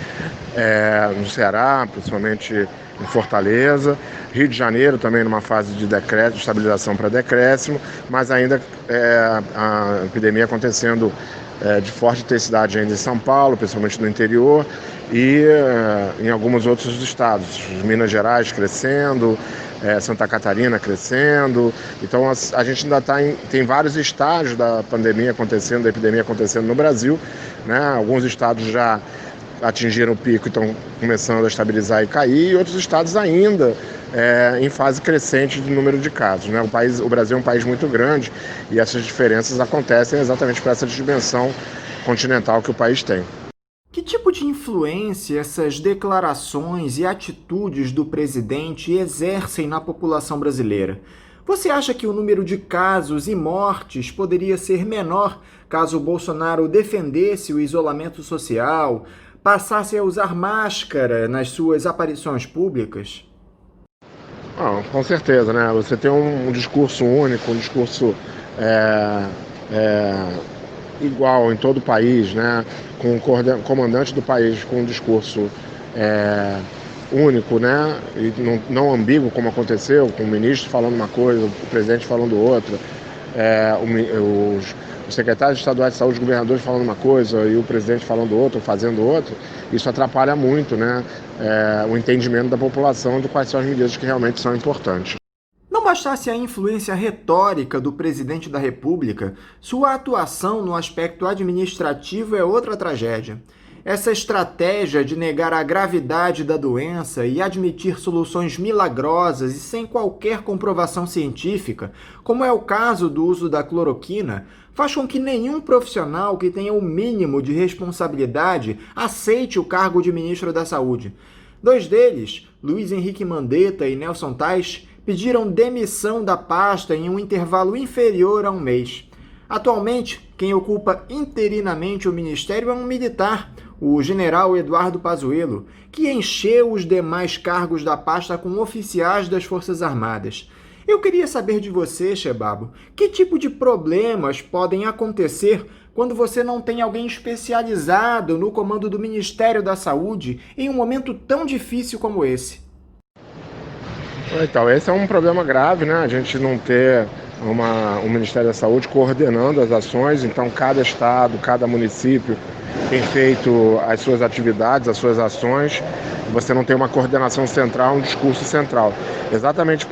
no Ceará, principalmente em Fortaleza, Rio de Janeiro também numa fase de decréscimo, de estabilização para decréscimo, mas ainda a epidemia acontecendo de forte intensidade ainda em São Paulo, principalmente no interior, e em alguns outros estados, Minas Gerais crescendo, Santa Catarina crescendo. Então a gente ainda tem vários estágios da pandemia acontecendo, da epidemia acontecendo no Brasil, né? Alguns estados já atingiram o pico e estão começando a estabilizar e cair, e outros estados ainda em fase crescente de número de casos, né? O Brasil é um país muito grande e essas diferenças acontecem exatamente por essa dimensão continental que o país tem. Que tipo de influência essas declarações e atitudes do presidente exercem na população brasileira? Você acha que o número de casos e mortes poderia ser menor caso o Bolsonaro defendesse o isolamento social, passasse a usar máscara nas suas aparições públicas? Com certeza, né? Você tem um discurso único, um discurso igual em todo o país, né? Com o comandante do país com um discurso único, né? E não ambíguo, como aconteceu, com o ministro falando uma coisa, o presidente falando outra, os secretários estaduais de saúde, os governadores falando uma coisa e o presidente falando outra, fazendo outra. Isso atrapalha muito, né? O entendimento da população de quais são as medidas que realmente são importantes. Não bastasse a influência retórica do presidente da República, sua atuação no aspecto administrativo é outra tragédia. Essa estratégia de negar a gravidade da doença e admitir soluções milagrosas e sem qualquer comprovação científica, como é o caso do uso da cloroquina, faz com que nenhum profissional que tenha o mínimo de responsabilidade aceite o cargo de ministro da Saúde. Dois deles, Luiz Henrique Mandetta e Nelson Tais, pediram demissão da pasta em um intervalo inferior a um mês. Atualmente, quem ocupa interinamente o ministério é um militar, o general Eduardo Pazuello, que encheu os demais cargos da pasta com oficiais das Forças Armadas. Eu queria saber de você, Chebabo, que tipo de problemas podem acontecer quando você não tem alguém especializado no comando do Ministério da Saúde em um momento tão difícil como esse? Então, esse é um problema grave, né? A gente não ter um Ministério da Saúde coordenando as ações, então cada estado, cada município tem feito as suas atividades, as suas ações, você não tem uma coordenação central, um discurso central. Exatamente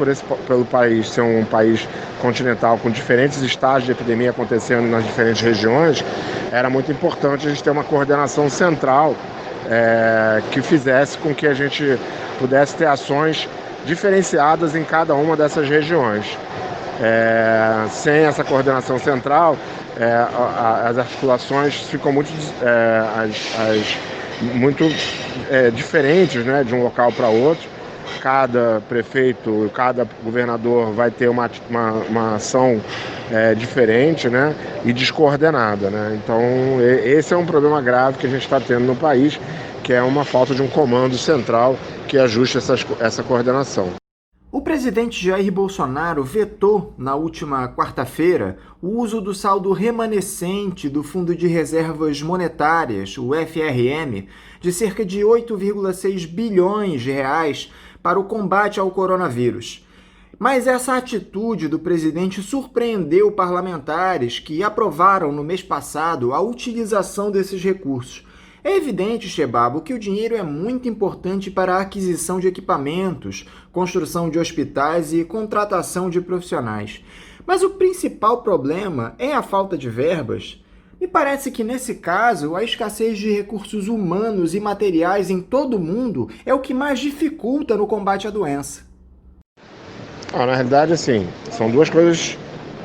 pelo país ser um país continental com diferentes estágios de epidemia acontecendo nas diferentes regiões, era muito importante a gente ter uma coordenação central que fizesse com que a gente pudesse ter ações diferenciadas em cada uma dessas regiões. Sem essa coordenação central, as articulações ficam muito diferentes, né, de um local para outro. Cada prefeito, cada governador vai ter uma ação diferente, né, e descoordenada, né? Então, esse é um problema grave que a gente está tendo no país, que é uma falta de um comando central que ajuste essa coordenação. O presidente Jair Bolsonaro vetou, na última quarta-feira, o uso do saldo remanescente do Fundo de Reservas Monetárias, o FRM, de cerca de 8,6 bilhões de reais para o combate ao coronavírus. Mas essa atitude do presidente surpreendeu parlamentares que aprovaram no mês passado a utilização desses recursos. É evidente, Chebabo, que o dinheiro é muito importante para a aquisição de equipamentos, construção de hospitais e contratação de profissionais. Mas o principal problema é a falta de verbas. Me parece que, nesse caso, a escassez de recursos humanos e materiais em todo o mundo é o que mais dificulta no combate à doença. Na realidade, assim, são duas coisas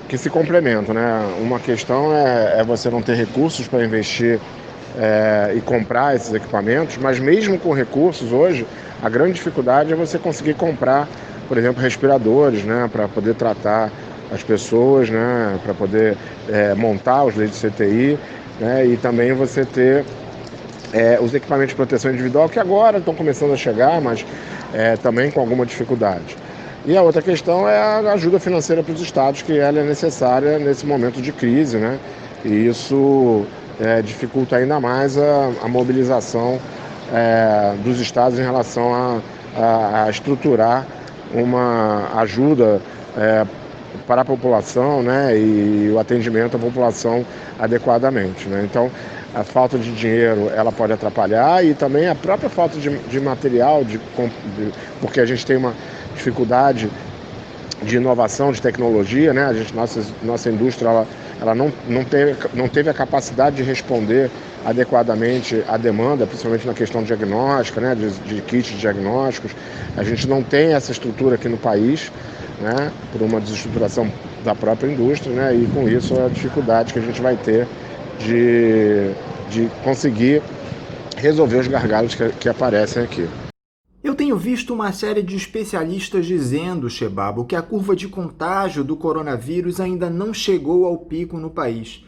que se complementam, né? Uma questão é você não ter recursos para investir e comprar esses equipamentos, mas mesmo com recursos hoje, a grande dificuldade é você conseguir comprar, por exemplo, respiradores, né, para poder tratar as pessoas, né, para poder montar os leitos de CTI, né, e também você ter os equipamentos de proteção individual, que agora estão começando a chegar, mas também com alguma dificuldade. E a outra questão é a ajuda financeira para os estados, que ela é necessária nesse momento de crise, né, e isso dificulta ainda mais a mobilização dos estados em relação a estruturar uma ajuda para a população, né, e o atendimento à população adequadamente, né? Então, a falta de dinheiro ela pode atrapalhar e também a própria falta de material, porque a gente tem uma dificuldade de inovação, de tecnologia, né? Nossa indústria ela não teve a capacidade de responder adequadamente à demanda, principalmente na questão diagnóstica, né? de kits diagnósticos. A gente não tem essa estrutura aqui no país, né? Por uma desestruturação da própria indústria, né? E com isso a dificuldade que a gente vai ter de conseguir resolver os gargalos que aparecem aqui. Eu tenho visto uma série de especialistas dizendo, Chebabo, que a curva de contágio do coronavírus ainda não chegou ao pico no país.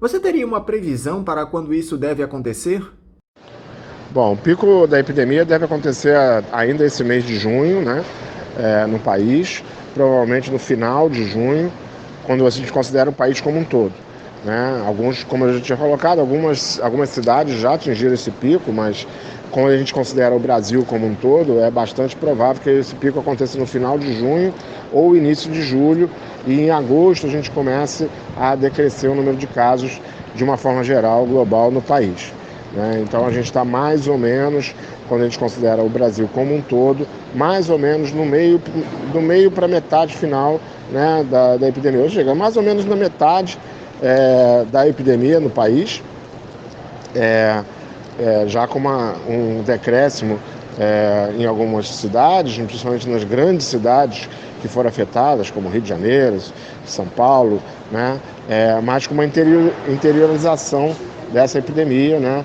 Você teria uma previsão para quando isso deve acontecer? Bom, o pico da epidemia deve acontecer ainda esse mês de junho, né, no país, provavelmente no final de junho, quando a gente considera o país como um todo, né? Como eu já tinha colocado, algumas cidades já atingiram esse pico, mas quando a gente considera o Brasil como um todo, é bastante provável que esse pico aconteça no final de junho ou início de julho, e em agosto a gente comece a decrescer o número de casos de uma forma geral, global, no país, né? Então a gente está mais ou menos, quando a gente considera o Brasil como um todo, mais ou menos do meio para a metade final, né, da epidemia. Hoje chega mais ou menos na metade da epidemia no país, já com um decréscimo em algumas cidades, principalmente nas grandes cidades que foram afetadas, como Rio de Janeiro, São Paulo, né? Mas com uma interiorização dessa epidemia, né?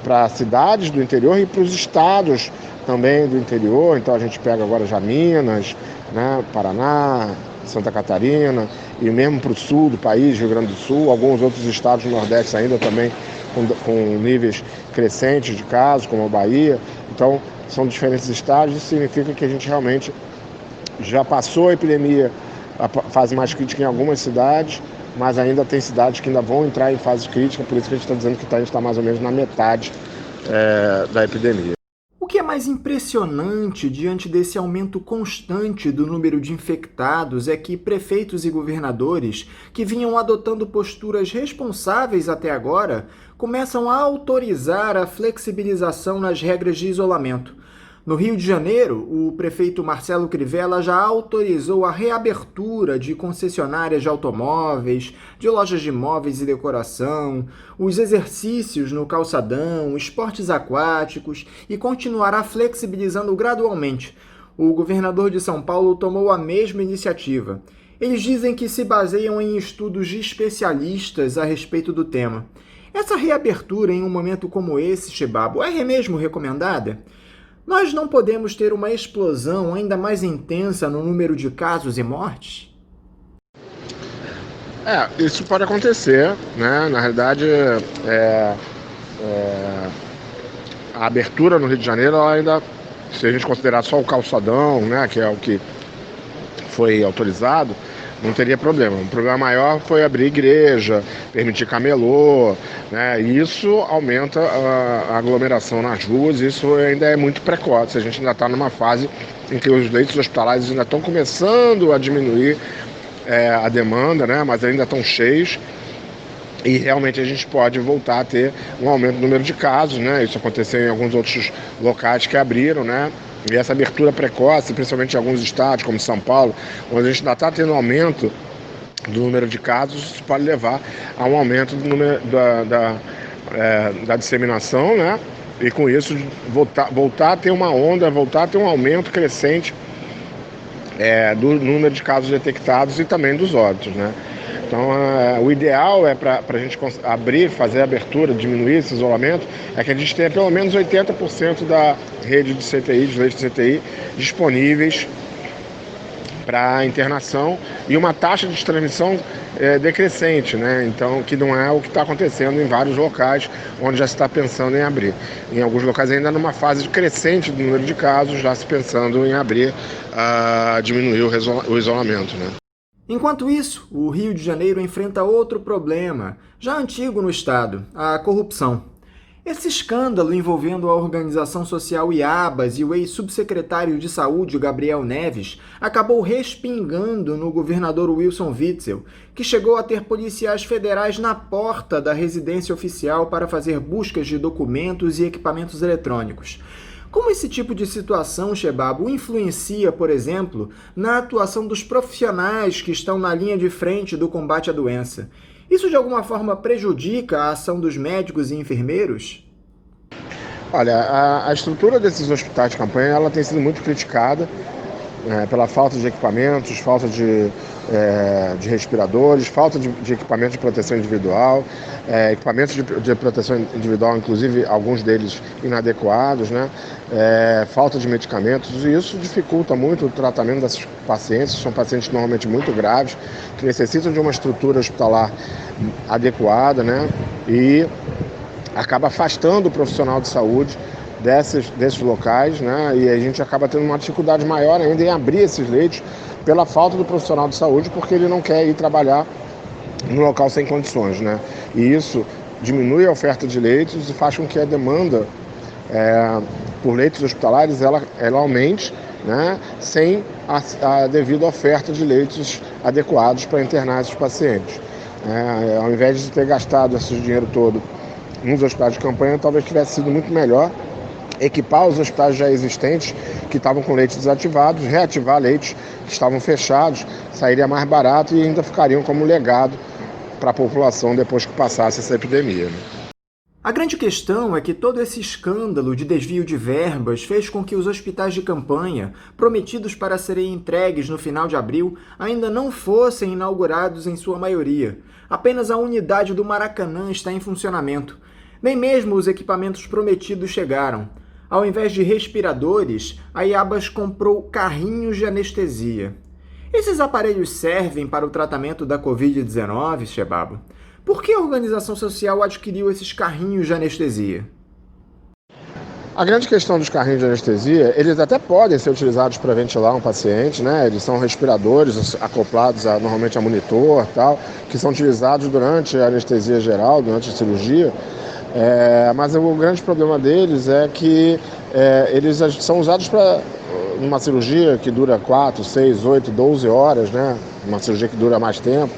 Para cidades do interior e para os estados também do interior. Então a gente pega agora já Minas, né? Paraná, Santa Catarina, e mesmo para o sul do país, Rio Grande do Sul, alguns outros estados do Nordeste ainda também com níveis crescentes de casos, como a Bahia. Então, são diferentes estados, isso significa que a gente realmente já passou a epidemia, a fase mais crítica em algumas cidades, mas ainda tem cidades que ainda vão entrar em fase crítica, por isso que a gente está dizendo que a gente está mais ou menos na metade da epidemia. O que é mais impressionante diante desse aumento constante do número de infectados é que prefeitos e governadores, que vinham adotando posturas responsáveis até agora, começam a autorizar a flexibilização nas regras de isolamento. No Rio de Janeiro, o prefeito Marcelo Crivella já autorizou a reabertura de concessionárias de automóveis, de lojas de móveis e decoração, os exercícios no calçadão, esportes aquáticos e continuará flexibilizando gradualmente. O governador de São Paulo tomou a mesma iniciativa. Eles dizem que se baseiam em estudos de especialistas a respeito do tema. Essa reabertura em um momento como esse, Chebabo, é mesmo recomendada? Nós não podemos ter uma explosão ainda mais intensa no número de casos e mortes? Isso pode acontecer, né? Na realidade, a abertura no Rio de Janeiro, ela ainda, se a gente considerar só o calçadão, né, que é o que foi autorizado, não teria problema. O problema maior foi abrir igreja, permitir camelô, né? E isso aumenta a aglomeração nas ruas, isso ainda é muito precoce. A gente ainda está numa fase em que os leitos hospitalares ainda estão começando a diminuir a demanda, né? Mas ainda estão cheios. E realmente a gente pode voltar a ter um aumento do número de casos, né? Isso aconteceu em alguns outros locais que abriram, né? E essa abertura precoce, principalmente em alguns estados, como São Paulo, onde a gente ainda está tendo um aumento do número de casos, isso pode levar a um aumento do número da disseminação, né? E com isso voltar a ter uma onda, voltar a ter um aumento crescente do número de casos detectados e também dos óbitos, né? Então, o ideal é para a gente fazer a abertura, diminuir esse isolamento, é que a gente tenha pelo menos 80% da rede de CTI, dos leitos de CTI, disponíveis para internação e uma taxa de transmissão decrescente, né? Então, que não é o que está acontecendo em vários locais onde já se está pensando em abrir. Em alguns locais ainda numa fase crescente do número de casos, já se pensando em abrir, diminuir o isolamento, né? Enquanto isso, o Rio de Janeiro enfrenta outro problema, já antigo no estado, a corrupção. Esse escândalo envolvendo a organização social IABAS e o ex-subsecretário de Saúde, Gabriel Neves, acabou respingando no governador Wilson Witzel, que chegou a ter policiais federais na porta da residência oficial para fazer buscas de documentos e equipamentos eletrônicos. Como esse tipo de situação, Chebabo, influencia, por exemplo, na atuação dos profissionais que estão na linha de frente do combate à doença? Isso de alguma forma prejudica a ação dos médicos e enfermeiros? Olha, a estrutura desses hospitais de campanha ela tem sido muito criticada pela falta de equipamentos, falta de respiradores, falta de equipamentos de proteção individual, equipamentos de proteção individual, inclusive alguns deles inadequados, né? Falta de medicamentos, e isso dificulta muito o tratamento desses pacientes. São pacientes normalmente muito graves, que necessitam de uma estrutura hospitalar adequada, né? E acaba afastando o profissional de saúde desses locais, né? E a gente acaba tendo uma dificuldade maior ainda em abrir esses leitos pela falta do profissional de saúde, porque ele não quer ir trabalhar no local sem condições, né? E isso diminui a oferta de leitos e faz com que a demanda por leitos hospitalares ela aumente, né? Sem a devida oferta de leitos adequados para internar esses pacientes. Ao invés de ter gastado esse dinheiro todo nos hospitais de campanha, talvez tivesse sido muito melhor equipar os hospitais já existentes que estavam com leitos desativados, reativar leitos que estavam fechados, sairia mais barato e ainda ficariam como legado para a população depois que passasse essa epidemia, né? A grande questão é que todo esse escândalo de desvio de verbas fez com que os hospitais de campanha, prometidos para serem entregues no final de abril, ainda não fossem inaugurados em sua maioria. Apenas a unidade do Maracanã está em funcionamento. Nem mesmo os equipamentos prometidos chegaram. Ao invés de respiradores, a IABAS comprou carrinhos de anestesia. Esses aparelhos servem para o tratamento da Covid-19, Chebabo? Por que a organização social adquiriu esses carrinhos de anestesia? A grande questão dos carrinhos de anestesia, eles até podem ser utilizados para ventilar um paciente, né? Eles são respiradores acoplados normalmente a monitor, tal, que são utilizados durante a anestesia geral, durante a cirurgia. Mas o grande problema deles é que eles são usados para uma cirurgia que dura 4, 6, 8, 12 horas, né? Uma cirurgia que dura mais tempo.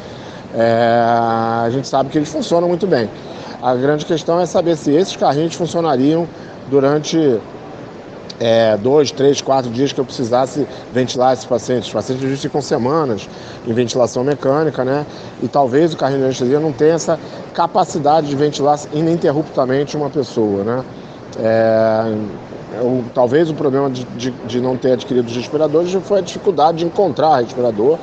A gente sabe que eles funcionam muito bem. A grande questão é saber se esses carrinhos funcionariam durante 2, 3, 4 dias que eu precisasse ventilar esses pacientes. Os pacientes ficam semanas em ventilação mecânica, né? E talvez o carrinho de anestesia não tenha essa capacidade de ventilar ininterruptamente uma pessoa, né? Talvez o problema de não ter adquirido os respiradores foi a dificuldade de encontrar respirador,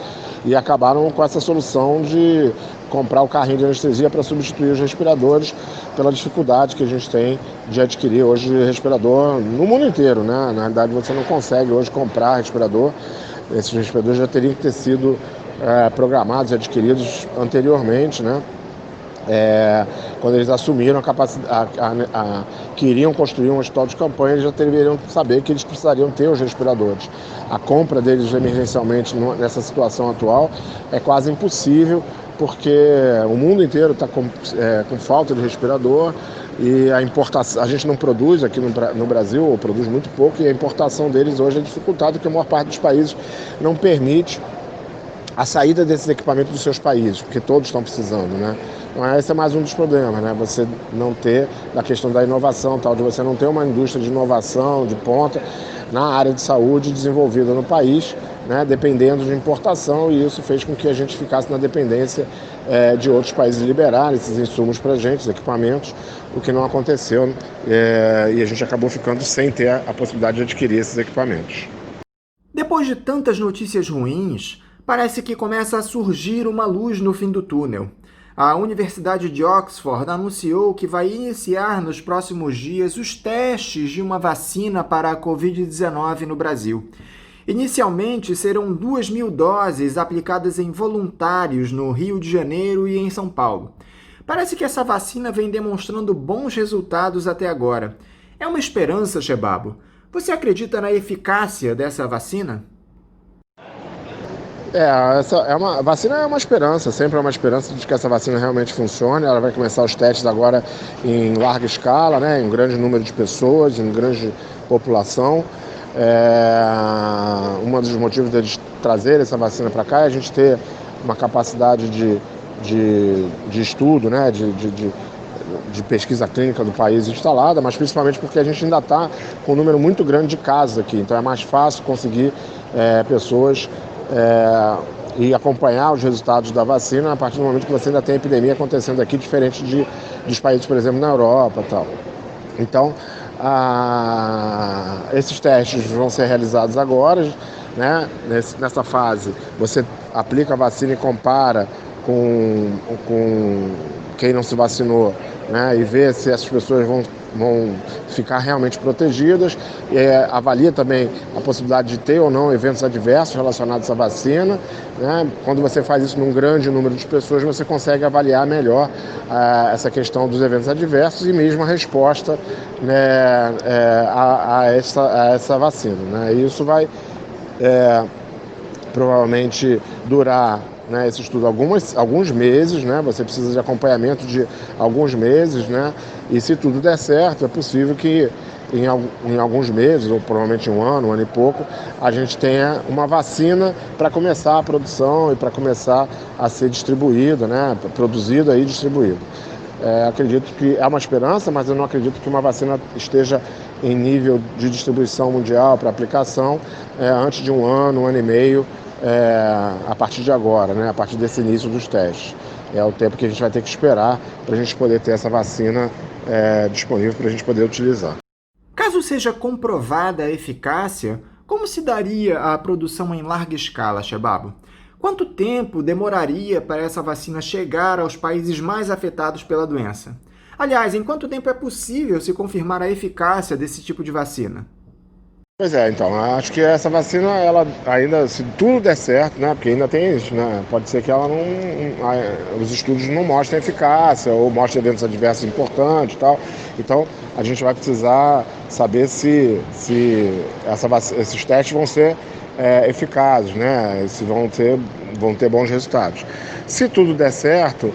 e acabaram com essa solução de comprar o carrinho de anestesia para substituir os respiradores, pela dificuldade que a gente tem de adquirir hoje respirador no mundo inteiro, né? Na realidade, você não consegue hoje comprar respirador. Esses respiradores já teriam que ter sido programados e adquiridos anteriormente, né? Quando eles assumiram a capacidade, que iriam construir um hospital de campanha, eles já deveriam saber que eles precisariam ter os respiradores. A compra deles emergencialmente nessa situação atual é quase impossível, porque o mundo inteiro está com falta de respirador, e a gente não produz aqui no Brasil, ou produz muito pouco, e a importação deles hoje é dificultada, porque a maior parte dos países não permite a saída desses equipamentos dos seus países, porque todos estão precisando, né? Então esse é mais um dos problemas, né? Você não ter, a questão da inovação, tal, de você não ter uma indústria de inovação, de ponta, na área de saúde desenvolvida no país, né? Dependendo de importação, e isso fez com que a gente ficasse na dependência de outros países liberarem esses insumos para a gente, os equipamentos, o que não aconteceu, e a gente acabou ficando sem ter a possibilidade de adquirir esses equipamentos. Depois de tantas notícias ruins, parece que começa a surgir uma luz no fim do túnel. A Universidade de Oxford anunciou que vai iniciar nos próximos dias os testes de uma vacina para a Covid-19 no Brasil. Inicialmente, serão 2.000 doses aplicadas em voluntários no Rio de Janeiro e em São Paulo. Parece que essa vacina vem demonstrando bons resultados até agora. É uma esperança, Chebabo. Você acredita na eficácia dessa vacina? A vacina é uma esperança, sempre é uma esperança de que essa vacina realmente funcione. Ela vai começar os testes agora em larga escala, né, em um grande número de pessoas, em grande população. Um dos motivos deles trazer essa vacina para cá é a gente ter uma capacidade de estudo, né, de pesquisa clínica do país instalada, mas principalmente porque a gente ainda está com um número muito grande de casos aqui, então é mais fácil conseguir pessoas e acompanhar os resultados da vacina a partir do momento que você ainda tem epidemia acontecendo aqui, diferente dos países, por exemplo, na Europa e tal. Então, esses testes vão ser realizados agora, né? Nessa fase, você aplica a vacina e compara com quem não se vacinou, né? E vê se essas pessoas vão ficar realmente protegidas. Avalia também a possibilidade de ter ou não eventos adversos relacionados à vacina, né? Quando você faz isso num grande número de pessoas, você consegue avaliar melhor essa questão dos eventos adversos e mesmo a resposta, né, a essa vacina, né? E isso vai provavelmente durar, né, esse estudo alguns meses, né? Você precisa de acompanhamento de alguns meses, né? E se tudo der certo, é possível que em alguns meses, ou provavelmente um ano e pouco, a gente tenha uma vacina para começar a produção e para começar a ser distribuída, né? Produzida e distribuída. Acredito que é uma esperança, mas eu não acredito que uma vacina esteja em nível de distribuição mundial para aplicação antes de um ano e meio, a partir de agora, né? A partir desse início dos testes. É o tempo que a gente vai ter que esperar para a gente poder ter essa vacina disponível para a gente poder utilizar. Caso seja comprovada a eficácia, como se daria a produção em larga escala, Shebabo? Quanto tempo demoraria para essa vacina chegar aos países mais afetados pela doença? Aliás, em quanto tempo é possível se confirmar a eficácia desse tipo de vacina? Pois é, então, acho que essa vacina, ela ainda, se tudo der certo, né, porque ainda tem isso, né, pode ser que ela os estudos não mostrem eficácia ou mostrem eventos adversos importantes e tal, então a gente vai precisar saber se esses testes vão ser eficazes, né, se vão ter bons resultados. Se tudo der certo,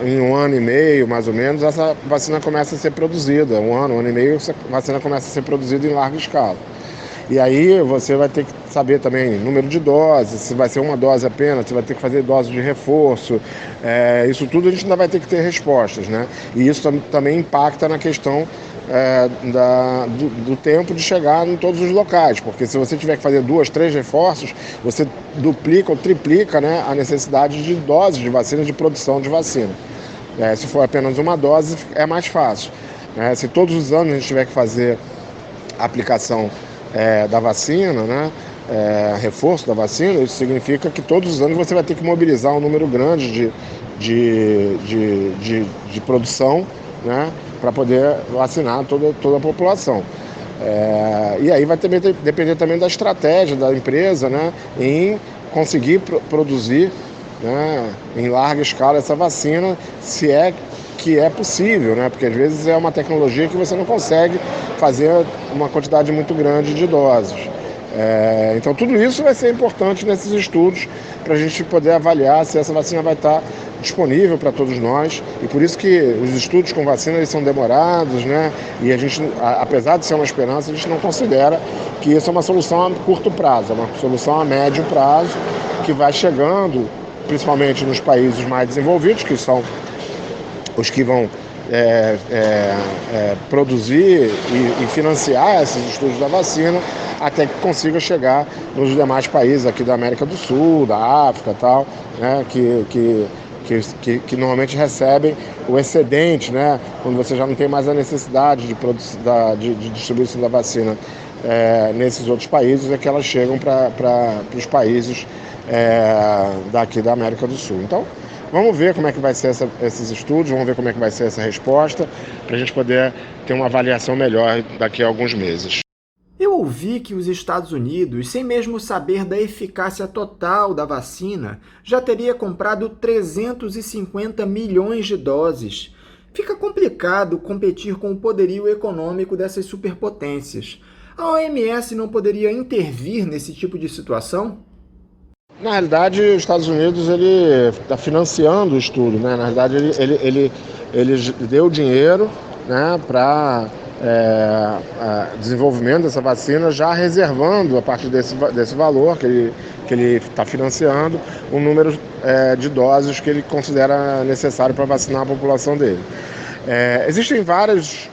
em um ano e meio, mais ou menos, essa vacina começa a ser produzida. Um ano e meio, essa vacina começa a ser produzida em larga escala. E aí você vai ter que saber também número de doses, se vai ser uma dose apenas, se vai ter que fazer dose de reforço. Isso tudo a gente ainda vai ter que ter respostas, né? E isso também impacta na questão do tempo de chegar em todos os locais, porque se você tiver que fazer 2, 3 reforços, você duplica ou triplica, né, a necessidade de doses de vacina, de produção de vacina. Se for apenas uma dose, é mais fácil. Se todos os anos a gente tiver que fazer a aplicação da vacina, né, reforço da vacina, isso significa que todos os anos você vai ter que mobilizar um número grande de produção, né, para poder vacinar toda a população. E aí vai depender também da estratégia da empresa, né, em conseguir produzir, né, em larga escala essa vacina, se é que é possível, né, porque às vezes é uma tecnologia que você não consegue fazer uma quantidade muito grande de doses. Então tudo isso vai ser importante nesses estudos para a gente poder avaliar se essa vacina vai estar disponível para todos nós, e por isso que os estudos com vacina eles são demorados, né? E a gente, apesar de ser uma esperança, a gente não considera que isso é uma solução a curto prazo, é uma solução a médio prazo que vai chegando, principalmente nos países mais desenvolvidos, que são os que vão produzir e financiar esses estudos da vacina, até que consiga chegar nos demais países aqui da América do Sul, da África e tal, né, que normalmente recebem o excedente, né, quando você já não tem mais a necessidade de distribuição da vacina nesses outros países, é que elas chegam para os países daqui da América do Sul. Então, vamos ver como é que vai ser esses estudos, vamos ver como é que vai ser essa resposta, para a gente poder ter uma avaliação melhor daqui a alguns meses. Eu ouvi que os Estados Unidos, sem mesmo saber da eficácia total da vacina, já teria comprado 350 milhões de doses. Fica complicado competir com o poderio econômico dessas superpotências. A OMS não poderia intervir nesse tipo de situação? Na realidade, os Estados Unidos ele está financiando o estudo, né? Na realidade, ele deu dinheiro, né, para desenvolvimento dessa vacina, já reservando, a partir desse valor que ele está financiando, um número de doses que ele considera necessário para vacinar a população dele. Existem vários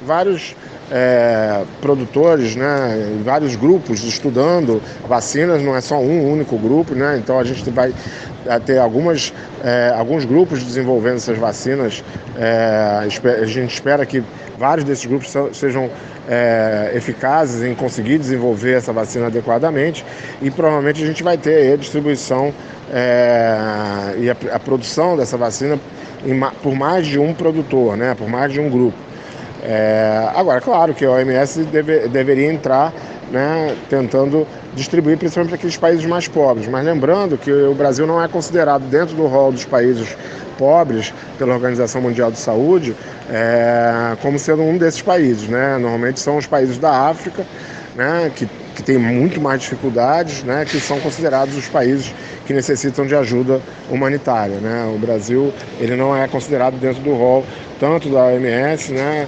produtores, né, vários grupos estudando vacinas, não é só um único grupo, né? Então a gente vai ter alguns grupos desenvolvendo essas vacinas. A gente espera que vários desses grupos sejam eficazes em conseguir desenvolver essa vacina adequadamente, e provavelmente a gente vai ter a distribuição e a produção dessa vacina por mais de um produtor, né, por mais de um grupo. Agora, claro que a OMS deveria entrar, né, tentando distribuir principalmente para aqueles países mais pobres, mas lembrando que o Brasil não é considerado dentro do rol dos países pobres pela Organização Mundial de Saúde como sendo um desses países, né? Normalmente são os países da África, né, que têm muito mais dificuldades, né, que são considerados os países que necessitam de ajuda humanitária, né? O Brasil ele não é considerado dentro do rol tanto da OMS, né,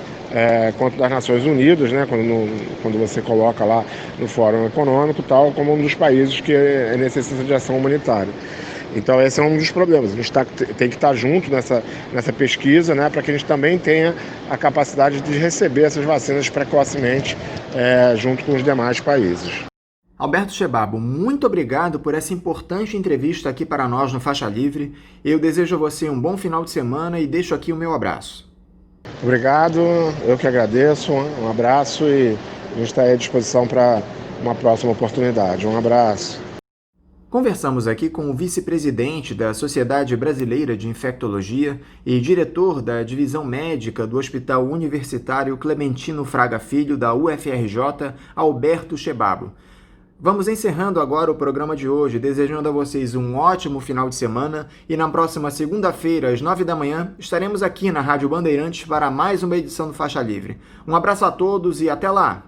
quanto das Nações Unidas, né, quando você coloca lá no Fórum Econômico, tal, como um dos países que necessita de ação humanitária. Então esse é um dos problemas. A gente tem que estar junto nessa pesquisa, né, para que a gente também tenha a capacidade de receber essas vacinas precocemente junto com os demais países. Alberto Chebabo, muito obrigado por essa importante entrevista aqui para nós no Faixa Livre. Eu desejo a você um bom final de semana e deixo aqui o meu abraço. Obrigado, eu que agradeço, um abraço, e a gente está à disposição para uma próxima oportunidade. Um abraço. Conversamos aqui com o vice-presidente da Sociedade Brasileira de Infectologia e diretor da Divisão Médica do Hospital Universitário Clementino Fraga Filho, da UFRJ, Alberto Chebabo. Vamos encerrando agora o programa de hoje, desejando a vocês um ótimo final de semana, e na próxima segunda-feira, às 9 da manhã, estaremos aqui na Rádio Bandeirantes para mais uma edição do Faixa Livre. Um abraço a todos e até lá!